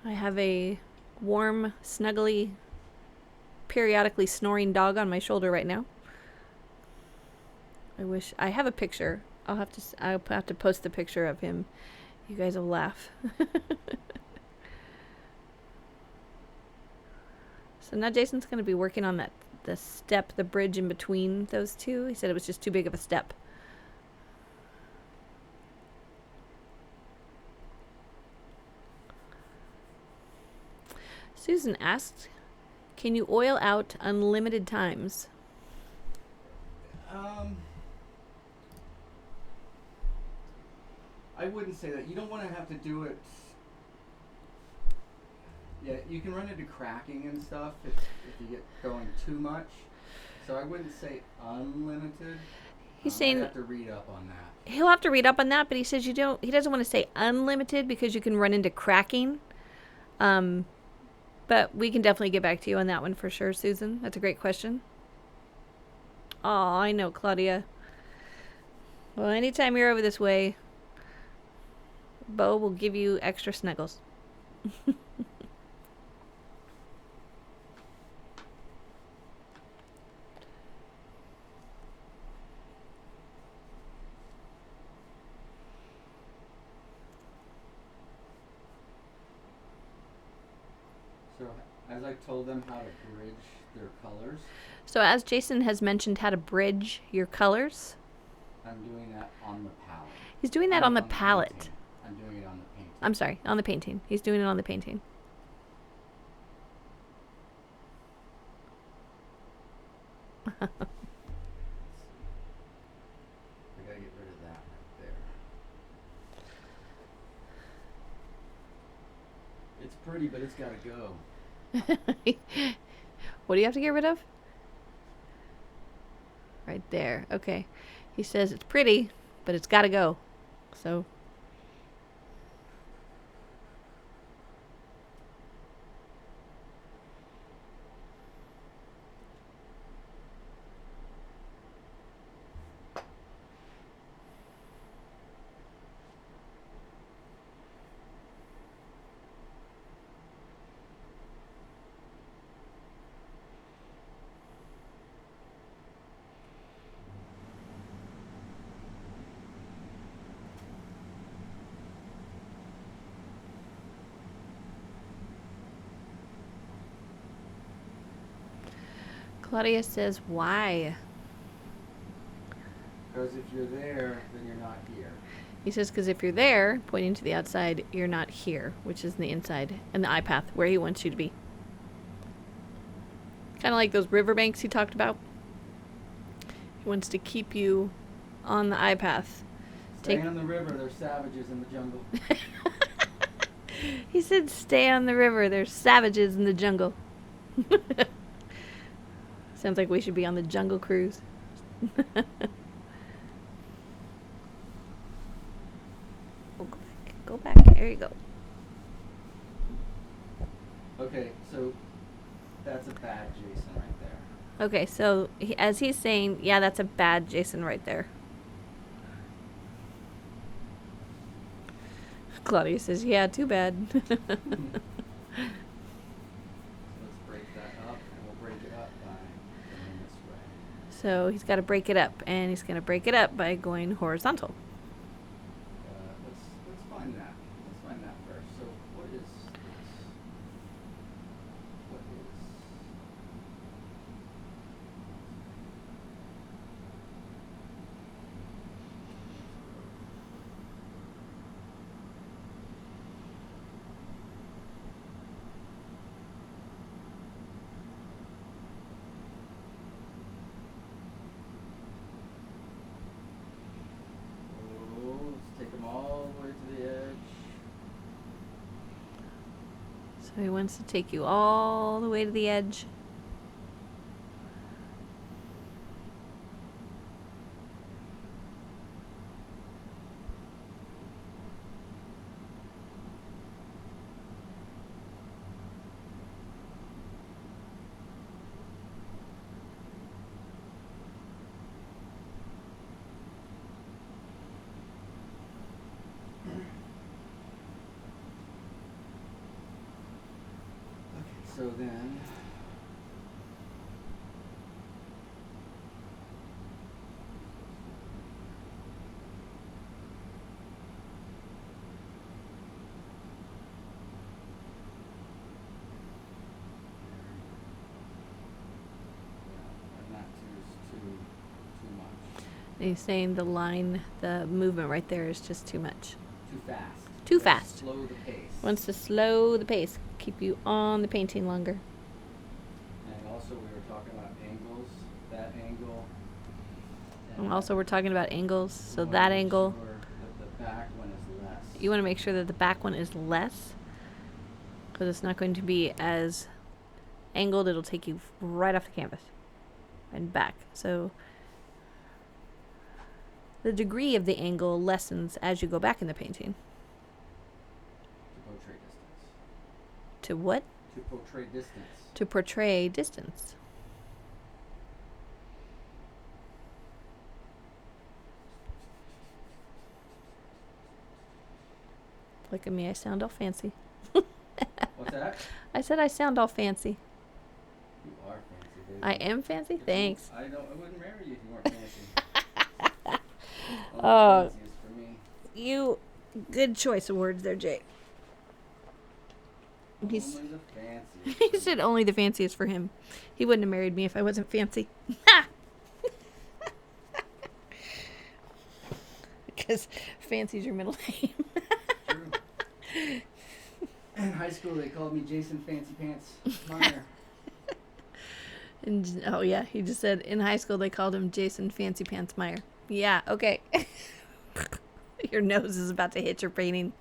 I have a warm, snuggly, periodically snoring dog on my shoulder right now. I wish I have a picture. I'll have to post the picture of him. You guys will laugh. So now Jason's going to be working on the bridge in between those two. He said it was just too big of a step. Susan asked, can you oil out unlimited times? I wouldn't say that. You don't want to have to do it. Yeah, you can run into cracking and stuff if you get going too much. So I wouldn't say unlimited. He's saying I have to read up on that. He'll have to read up on that, but he says he doesn't want to say unlimited because you can run into cracking. But we can definitely get back to you on that one for sure, Susan. That's a great question. Oh, I know, Claudia. Well, anytime you're over this way, Bo will give you extra snuggles. So, as I told them how to bridge their colors, So as Jason has mentioned how to bridge your colors, I'm doing that on the palette. he's doing that on the palette. Painting. I'm doing it on the painting. I'm sorry, on the painting. He's doing it on the painting. I gotta get rid of that right there. It's pretty, but it's gotta go. What do you have to get rid of? Right there. Okay. He says it's pretty, but it's got to go. So. Claudia says, why? Because if you're there, then you're not here. He says, because if you're there, pointing to the outside, you're not here, which is the inside and the eye path, where he wants you to be. Kind of like those riverbanks he talked about. He wants to keep you on the eye path. Stay on the river, there's savages in the jungle. He said, stay on the river, there's savages in the jungle. Sounds like we should be on the Jungle Cruise. Oh, go back. There you go. Okay, so that's a bad Jason right there. Okay, so as he's saying, yeah, that's a bad Jason right there. Claudia says, yeah, too bad. Let's break that up, and we'll break it up by going this way. So he's got to break it up, and he's going to break it up by going horizontal. Let's find that. Let's find that first. So what is this? What is? Oh, let's take them all the way to the edge. So he wants to take you all the way to the edge. So then, yeah, and that too much. He's saying the movement right there is just too much. Too fast. Too Let's fast. Slow the pace. Wants to slow the pace, keep you on the painting longer. And also we were talking about angles. That angle. And also we're talking about angles, so we that wanna make angle, Sure that the back one is less. you want to make sure that the back one is less, because it's not going to be as angled. It'll take you right off the canvas and back. So the degree of the angle lessens as you go back in the painting. To portray distance. To what? To portray distance. To portray distance. Look at me, I sound all fancy. What's that? I said I sound all fancy. You are fancy, baby. I am fancy? If you- Thanks. I wouldn't marry you if you weren't fancy. Oh. Only fancy is for me. You, good choice of words there, Jay. He's, Only the fancy. he said only the fanciest for him. He wouldn't have married me if I wasn't fancy. Because fancy's your middle name. True. In high school, they called me Jason Fancy Pants Meyer. And, oh yeah, he just said in high school they called him Jason Fancy Pants Meyer. Yeah, okay. Your nose is about to hit your painting.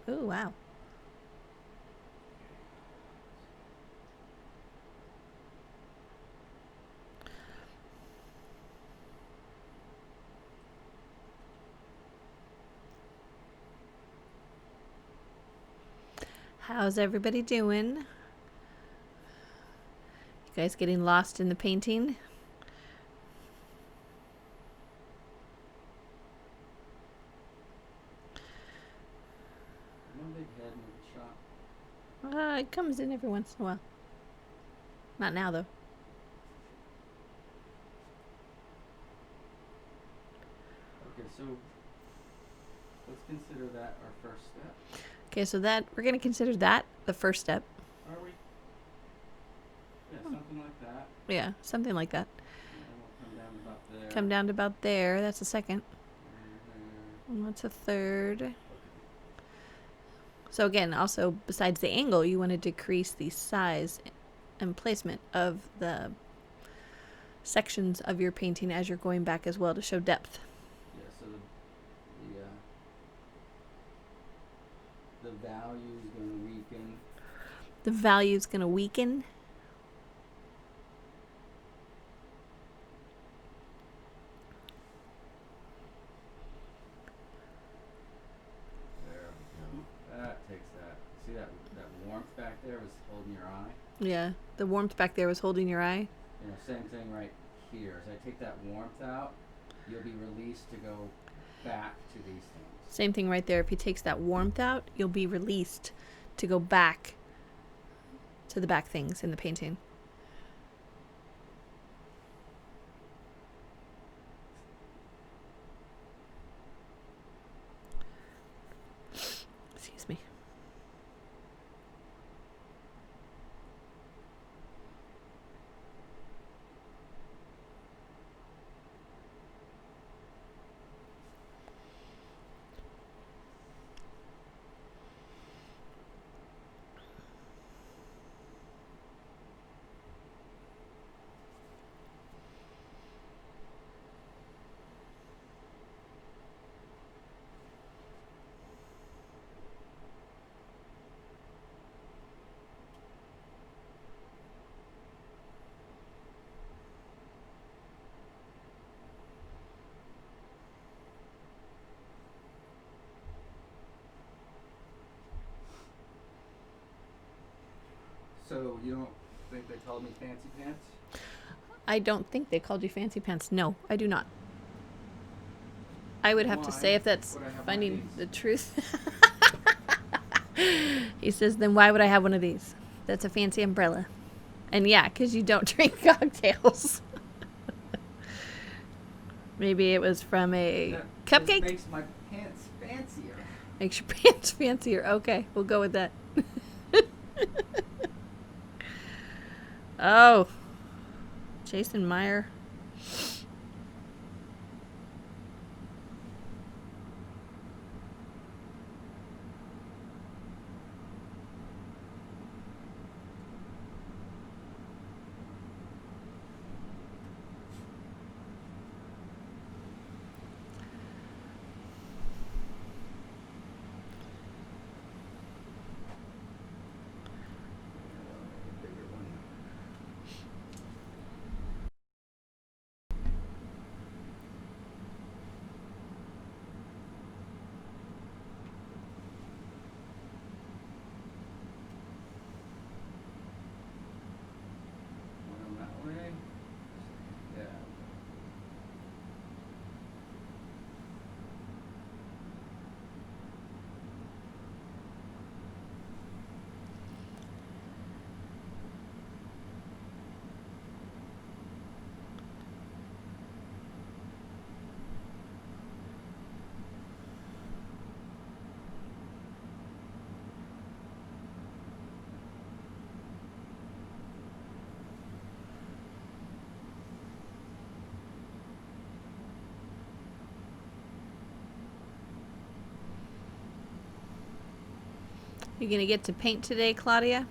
Oh, wow. How's everybody doing? You guys getting lost in the painting? One big head and a shot. It comes in every once in a while. Not now, though. Okay, so let's consider that our first step. Okay, so that we're going to consider that the first step. Are we? Yeah, something like that. Yeah, something like that. And then we'll come down about there. Come down to about there. That's a second. And And that's a third. okay. So again, also besides the angle, you want to decrease the size and placement of the sections of your painting as you're going back as well to show depth. Yeah, so the value is going to weaken. The value is going to weaken. There we go. That takes that. See that warmth back there was holding your eye? Yeah, the warmth back there was holding your eye. You know, same thing right here. As I take that warmth out, you'll be released to go back to these things. Same thing right there. If he takes that warmth out, you'll be released to go back to the back things in the painting. Excuse me. called me Fancy Pants? I don't think they called you Fancy Pants. No, I do not. I would have to say if that's Would I have one of finding these? the truth. He says, then why would I have one of these? That's a fancy umbrella. And yeah, because you don't drink cocktails. Maybe it was from a That cupcake. makes my pants fancier. Makes your pants fancier. Okay, we'll go with that. Oh, Jason Meyer. Bigger one. One that way. Yeah. You gonna get to paint today, Claudia?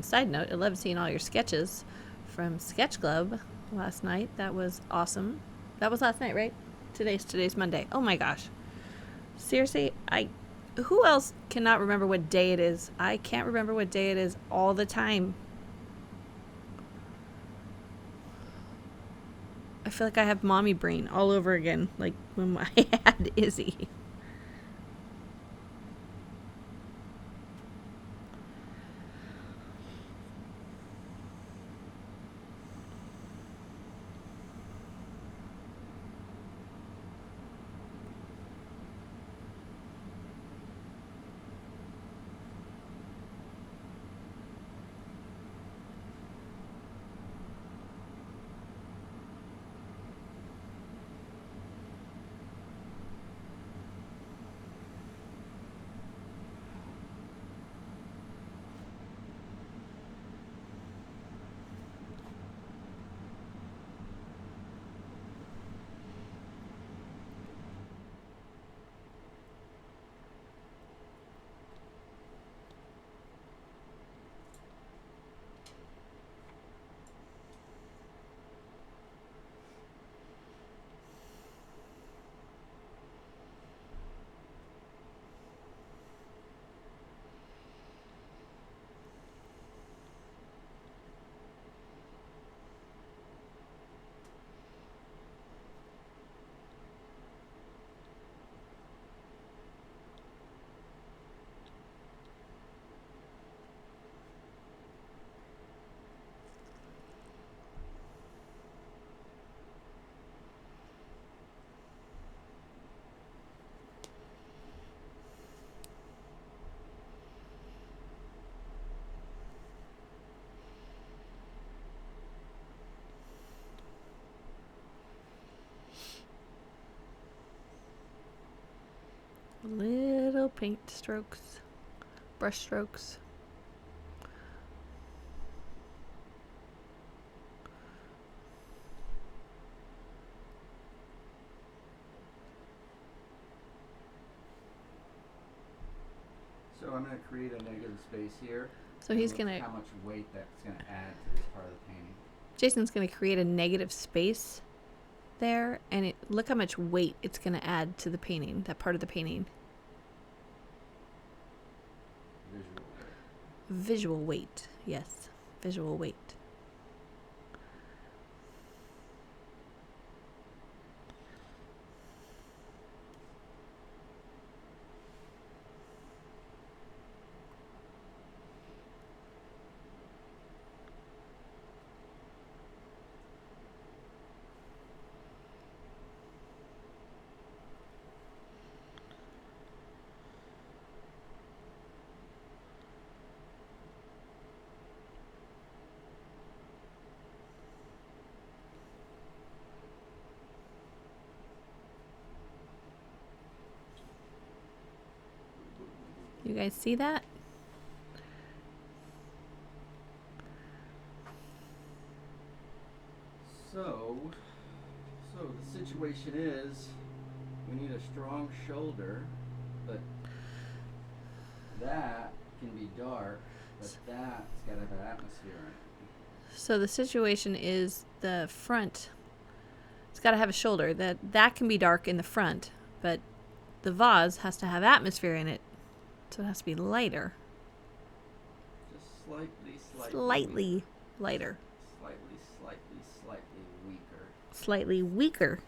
Side note, I loved seeing all your sketches from Sketch Club last night. That was awesome. That was last night, right? Today's Monday. Oh my gosh. Seriously, who else cannot remember what day it is? I can't remember what day it is all the time. I feel like I have mommy brain all over again, like when I had Izzy. Little paint strokes, brush strokes. So I'm going to create a negative space here. So and he's look gonna, how much weight that's going to add to this part of the painting. Jason's gonna create a negative space there, and look how much weight it's gonna add to the painting, that part of the painting. Visual weight. Visual weight, yes, visual weight. You guys see that? So the situation is we need a strong shoulder, but that can be dark, but that's got to have an atmosphere in it. So the situation is the front. It's got to have a shoulder. That can be dark in the front, but the vase has to have atmosphere in it, so it has to be lighter. Just slightly Slightly lighter. Slightly weaker. Slightly weaker.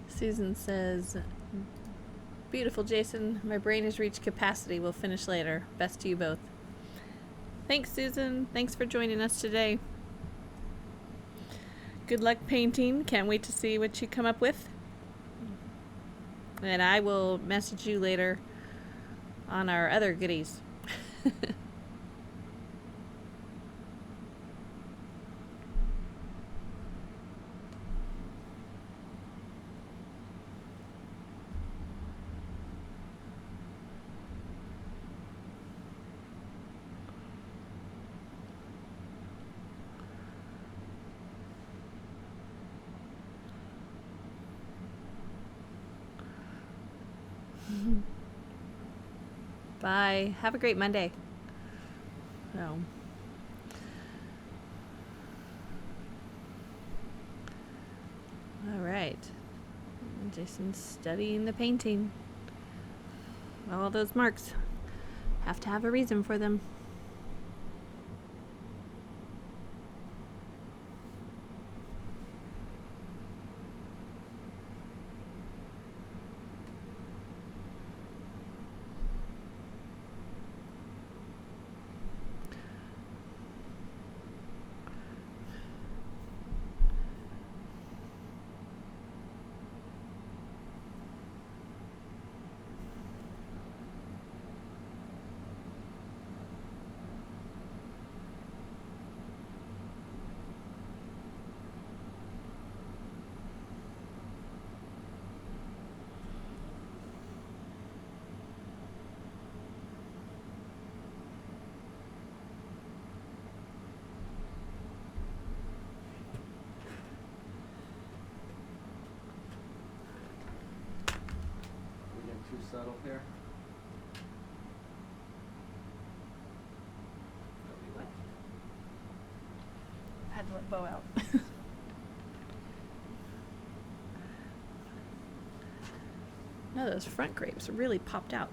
Susan says, "Beautiful, Jason. My brain has reached capacity. We'll finish later. Best to you both." Thanks, Susan. Thanks for joining us today. Good luck painting. Can't wait to see what you come up with. And I will message you later on our other goodies. Bye. Have a great Monday. Oh. All right. Jason's studying the painting. All those marks have to have a reason for them. We get too subtle here. Had to let Bo out. No, those front grapes really popped out.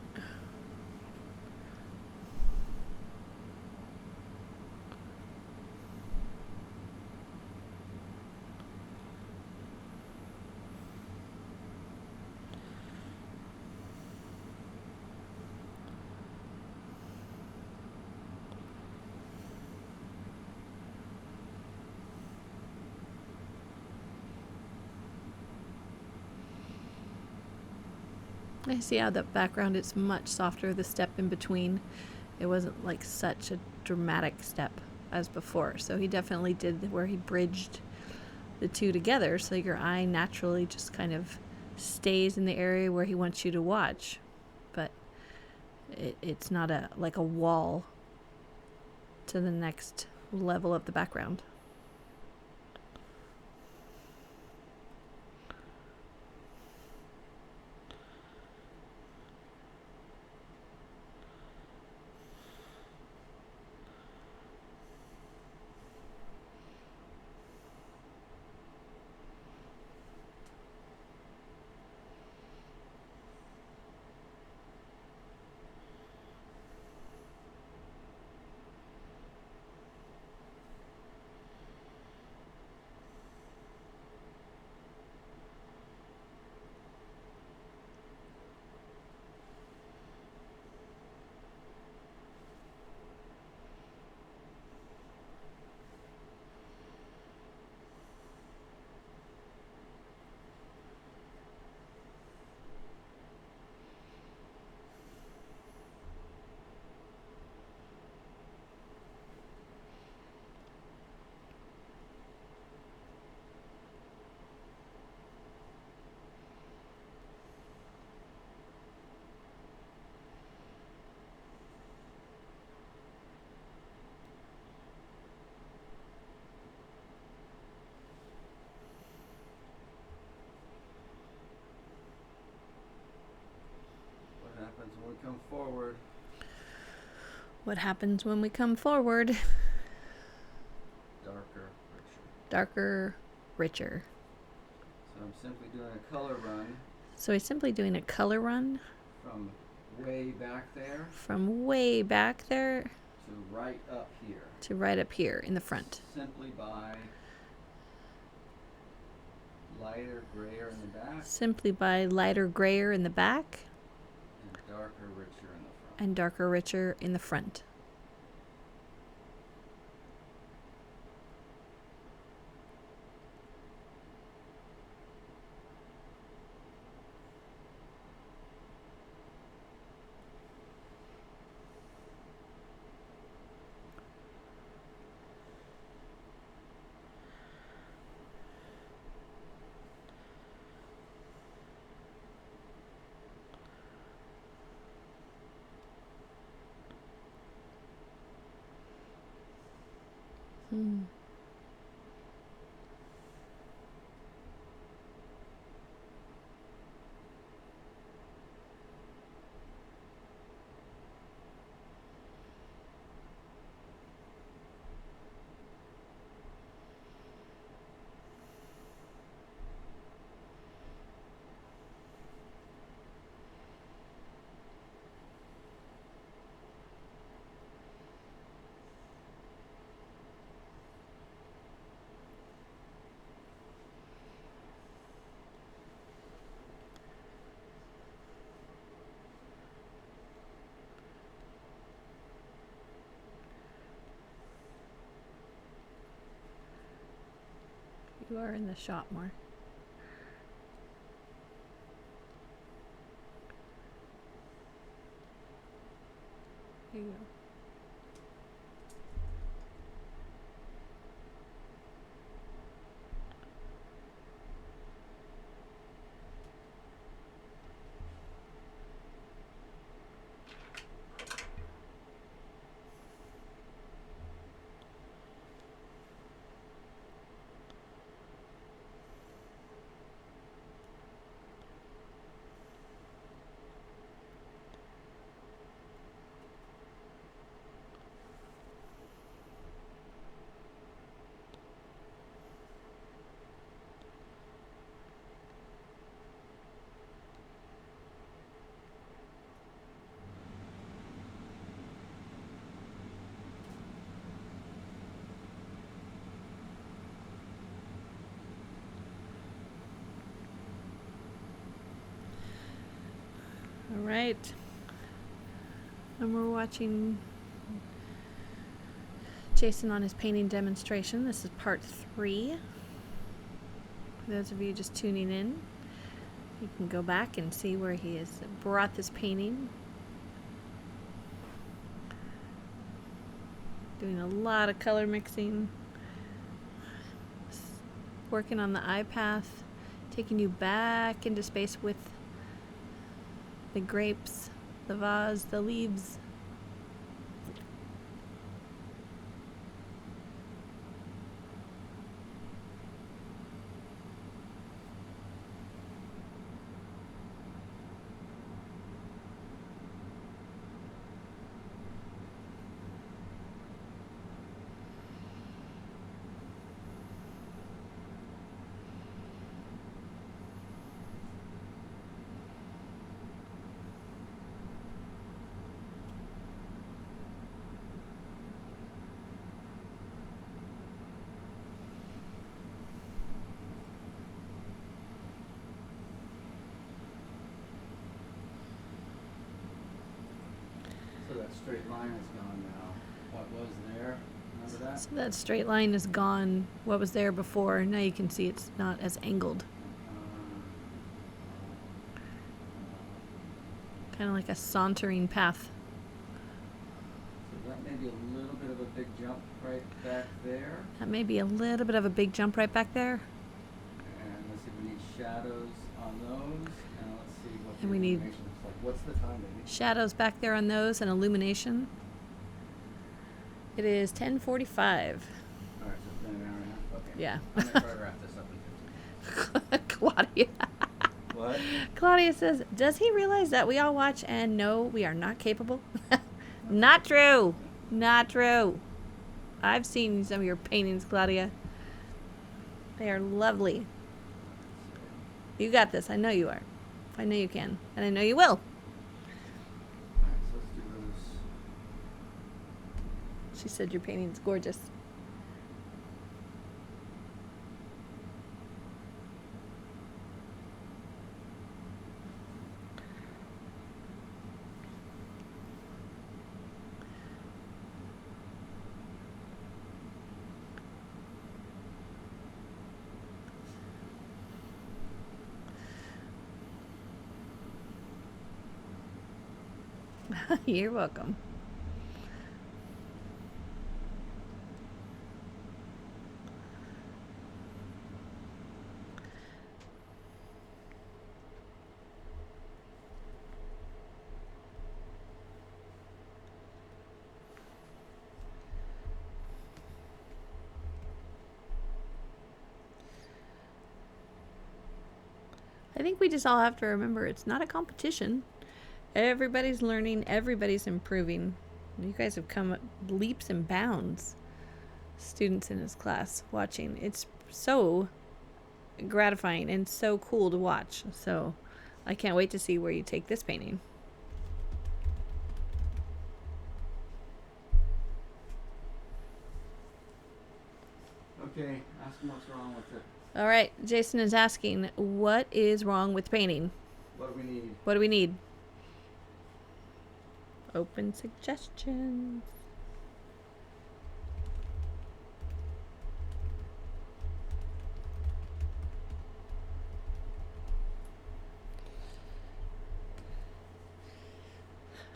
I see how the background is much softer, the step in between. It wasn't like such a dramatic step as before. So he definitely did where he bridged the two together so your eye naturally just kind of stays in the area where he wants you to watch. But it's not like a wall to the next level of the background. What happens when we come forward? What happens when we come forward? Darker, richer. Darker, richer. So I'm simply doing a color run. So he's simply doing a color run from way back there from way back there to right up here. To right up here in the front. Simply by lighter grayer in the back. Simply by lighter grayer in the back. And darker richer in the front. And darker richer in the front. Hmm. You are in the shot more. Here you go. All right. And we're watching Jason on his painting demonstration. This is part 3. For those of you just tuning in. You can go back and see where he has brought this painting. Doing a lot of color mixing. Working on the eye path. Taking you back into space with the grapes, the vase, the leaves. So that straight line is gone now. What was there? Remember that? So that straight line is gone. What was there before, now you can see it's not as angled. Kind of like a sauntering path. So that may be a little bit of a big jump right back there. That may be a little bit of a big jump right back there. And let's see, we need shadows on those. And let's see what And the we need illumination looks like. What's the time, baby? shadows back there on those and illumination. It is 10:45. All right, so it's been an hour and a half. Okay. Yeah. I'm going to try to wrap this up in 15 minutes. Claudia. What? Claudia says, does he realize that we all watch and know we are not capable? Not true. Not true. I've seen some of your paintings, Claudia. They are lovely. You got this. I know you are. I know you can. And I know you will. All right, so let's do those. She said your painting's gorgeous. You're welcome. I think we just all have to remember it's not a competition. Everybody's learning, everybody's improving. You guys have come leaps and bounds. Students in his class watching. It's so gratifying and so cool to watch. So I can't wait to see where you take this painting. Okay, ask him what's wrong with it. All right, Jason is asking, what is wrong with painting? What do we need? What do we need? Open suggestions.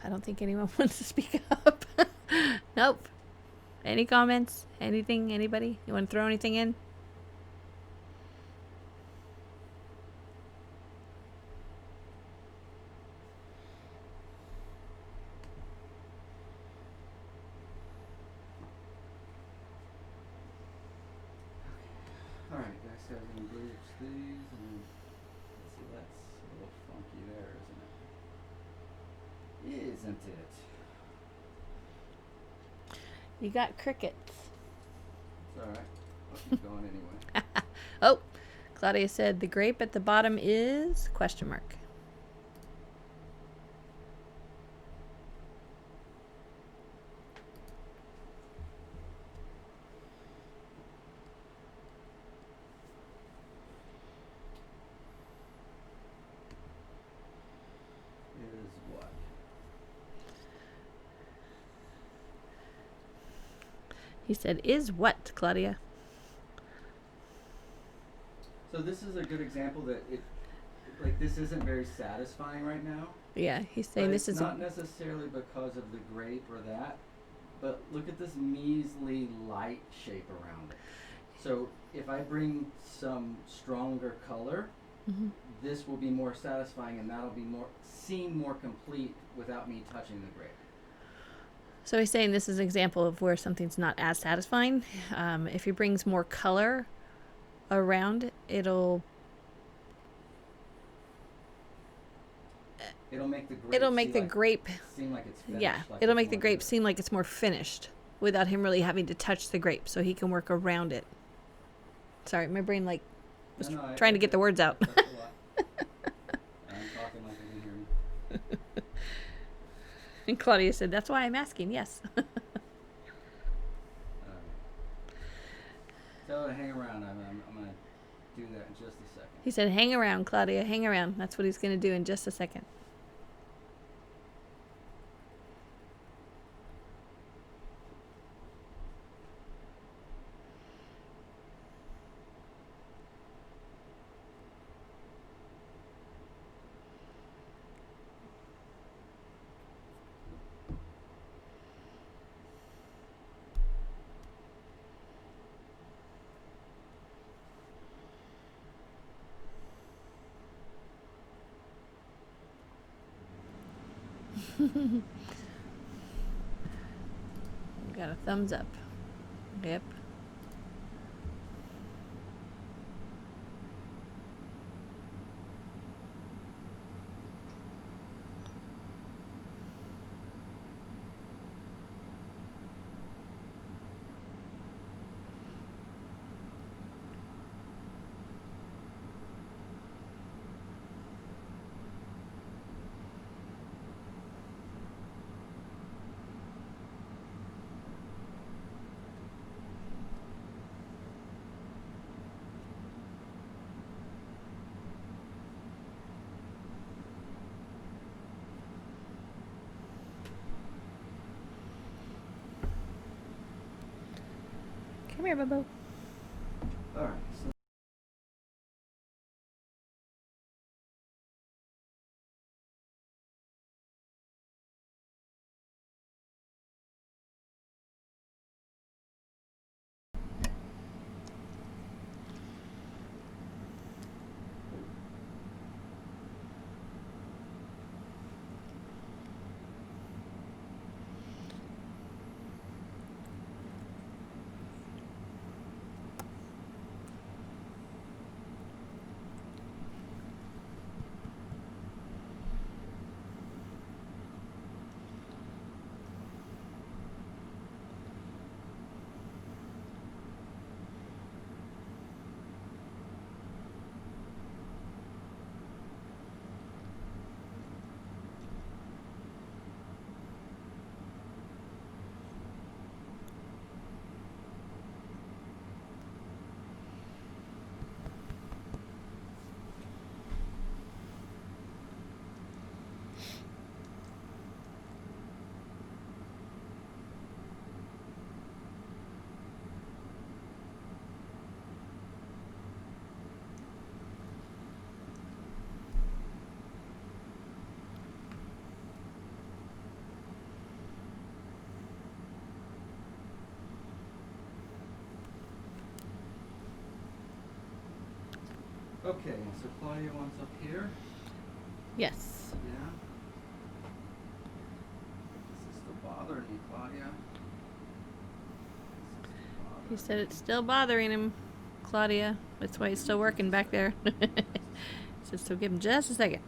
I don't think anyone wants to speak up. Nope. Any comments? Anything? Anybody? You want to throw anything in? Alright, guys, so I'm going to group these and let's see, that's a little funky there, isn't it? Isn't it? You got crickets. It's alright. I'll keep going anyway. Oh, Claudia said the grape at the bottom is question mark. Is what? He said, is what, Claudia? So this is a good example that like this isn't very satisfying right now. Yeah, he's saying But this it's is not necessarily because of the grape or that, but look at this measly light shape around it. So if I bring some stronger color, Mhm. this will be more satisfying, and that'll be more seem more complete without me touching the grape. So he's saying this is an example of where something's not as satisfying. If he brings more color around, It'll make the grape it'll make the grape, seem like it's finished. yeah, like it'll it's make the more grape good. seem like it's more finished without him really having to touch the grape, so he can work around it. Sorry, my brain like was No, no, trying to get the words out. That's a lot. I'm talking like I can hear me. And Claudia said, "That's why I'm asking." Yes. Alright. Tell her to hang around. I'm gonna do that in just a second. He said, "Hang around, Claudia. Hang around." That's what he's going to do in just a second. Got a thumbs up. Yep. Come here, Bubbo. Alright, so okay, so Claudia wants up here. Yes. Yeah. This is still bothering you, Claudia. He said it's still bothering him, Claudia. That's why he's still working back there. He said, so give him just a second.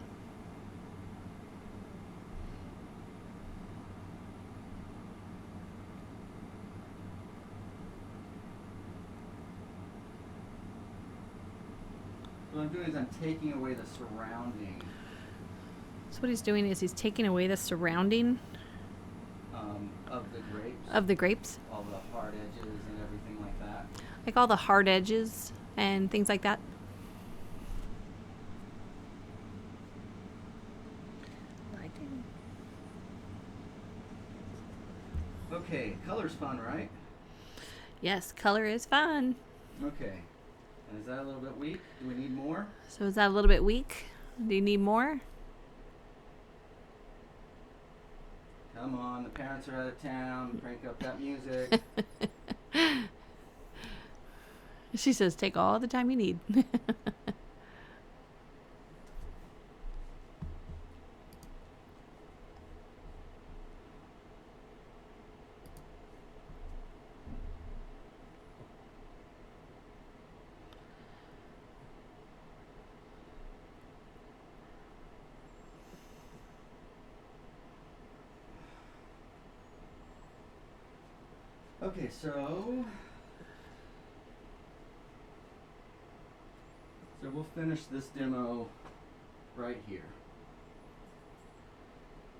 What I'm doing is I'm taking away the surrounding So what he's doing is he's taking away the surrounding of the grapes, of the grapes, all the hard edges and everything like that. like all the hard edges and things like that. Okay, color's fun, right? Yes, color is fun. Okay. And is that a little bit weak? Do we need more? So is that a little bit weak? Do you need more? Come on, the parents are out of town. Crank up that music. She says, take all the time you need. Okay, so we'll finish this demo right here.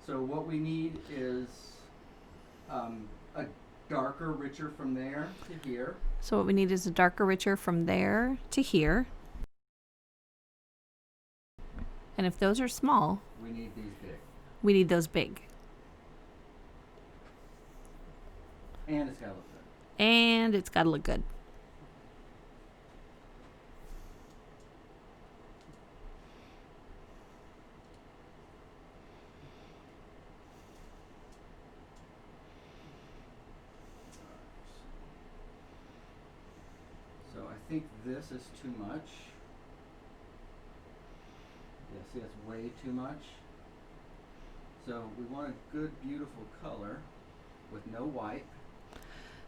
So what we need is a darker, richer from there to here. So what we need is a darker, richer from there to here. And if those are small, We need these big. we need those big. And it's gotta look good. And it's got to look good. So I think this is too much. Yeah, see, that's way too much. So we want a good, beautiful color with no white.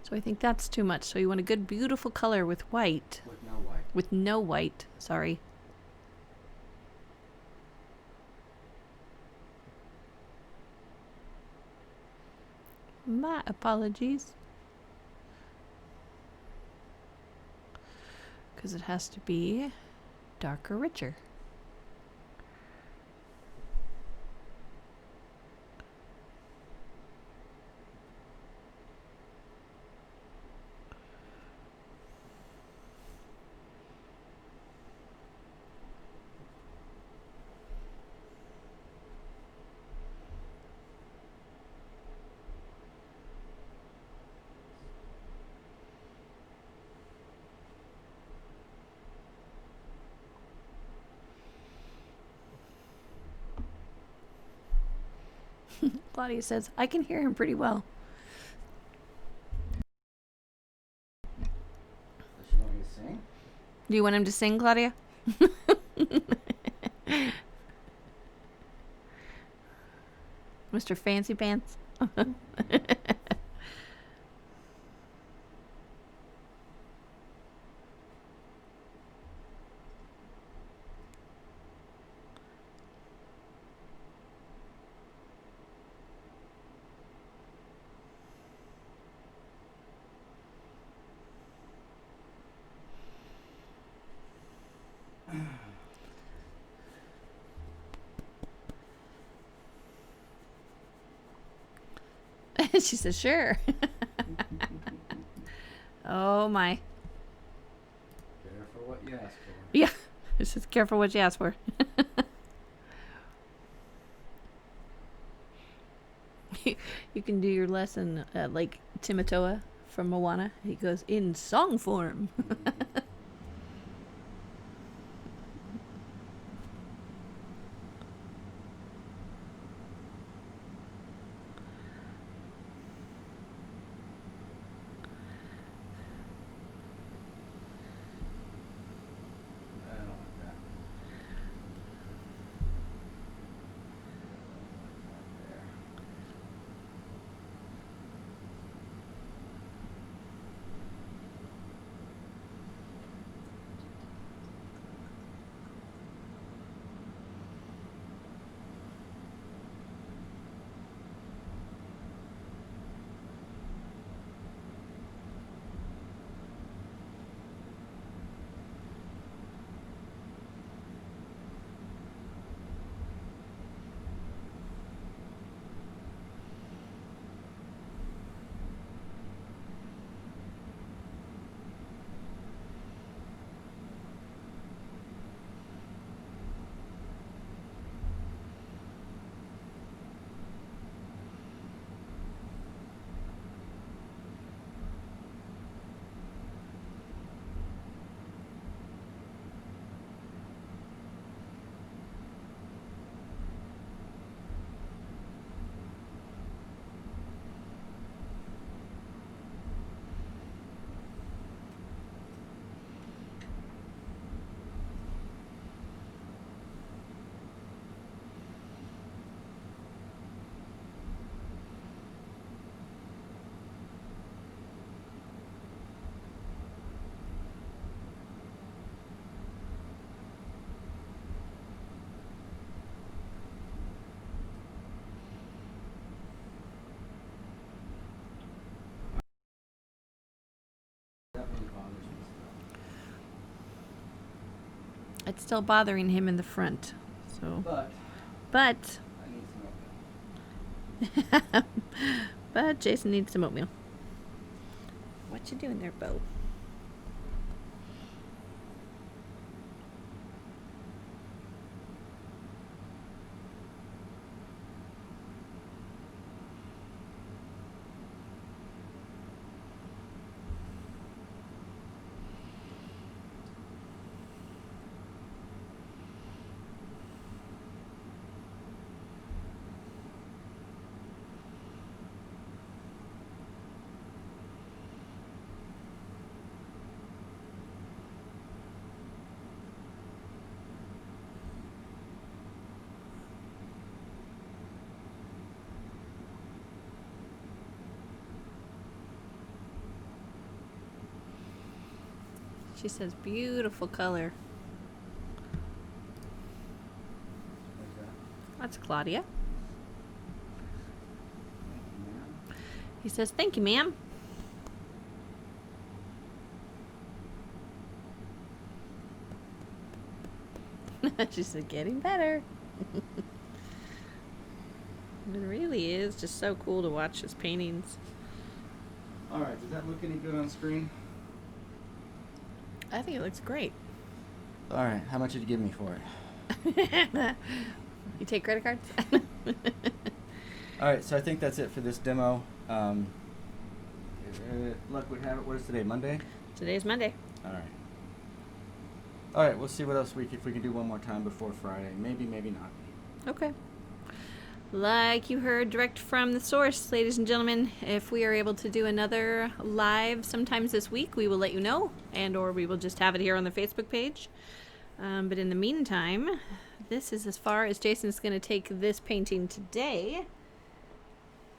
So I think that's too much. So you want a good, beautiful color with white. With no white. With no white. Sorry. My apologies. Because it has to be darker, richer. Claudia says, I can hear him pretty well. Does she want me to sing? Do you want him to sing, Claudia? Mr. Fancy Pants? She says, sure. Oh, my. Careful what you ask for. Yeah. Just careful what you ask for. You can do your lesson like Timatoa from Moana. He goes, in song form. I don't want that. There. It's still bothering him in the front. So, But but I need some oatmeal. but Jason needs some oatmeal. What you doing there, Bo? She says, beautiful color. Where's that? That's Claudia. Thank you, ma'am. He says, thank you, ma'am. She said, getting better. It really is just so cool to watch his paintings. All right, does that look any good on screen? I think it looks great. All right, how much did you give me for it? You take credit cards? All right, so I think that's it for this demo. Luck would have it. What is today? Monday. Today's Monday. All right. All right, we'll see what else if we can do one more time before Friday. Maybe, maybe not. Okay. Like you heard direct from the source, ladies and gentlemen, if we are able to do another live sometimes this week, we will let you know, and or we will just have it here on the Facebook page. But in the meantime, this is as far as Jason's going to take this painting today.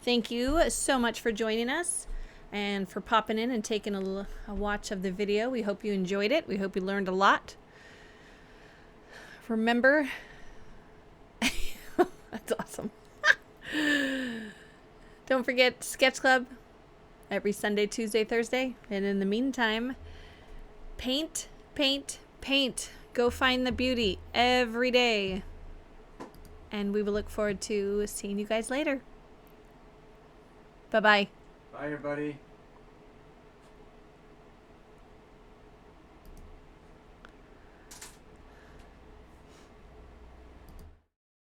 Thank you so much for joining us and for popping in and taking a watch of the video. We hope you enjoyed it. We hope you learned a lot. Remember, that's awesome. Don't forget Sketch Club every Sunday, Tuesday, Thursday. And in the meantime, paint, paint, paint. Go find the beauty every day. And we will look forward to seeing you guys later. Bye-bye. Bye, everybody.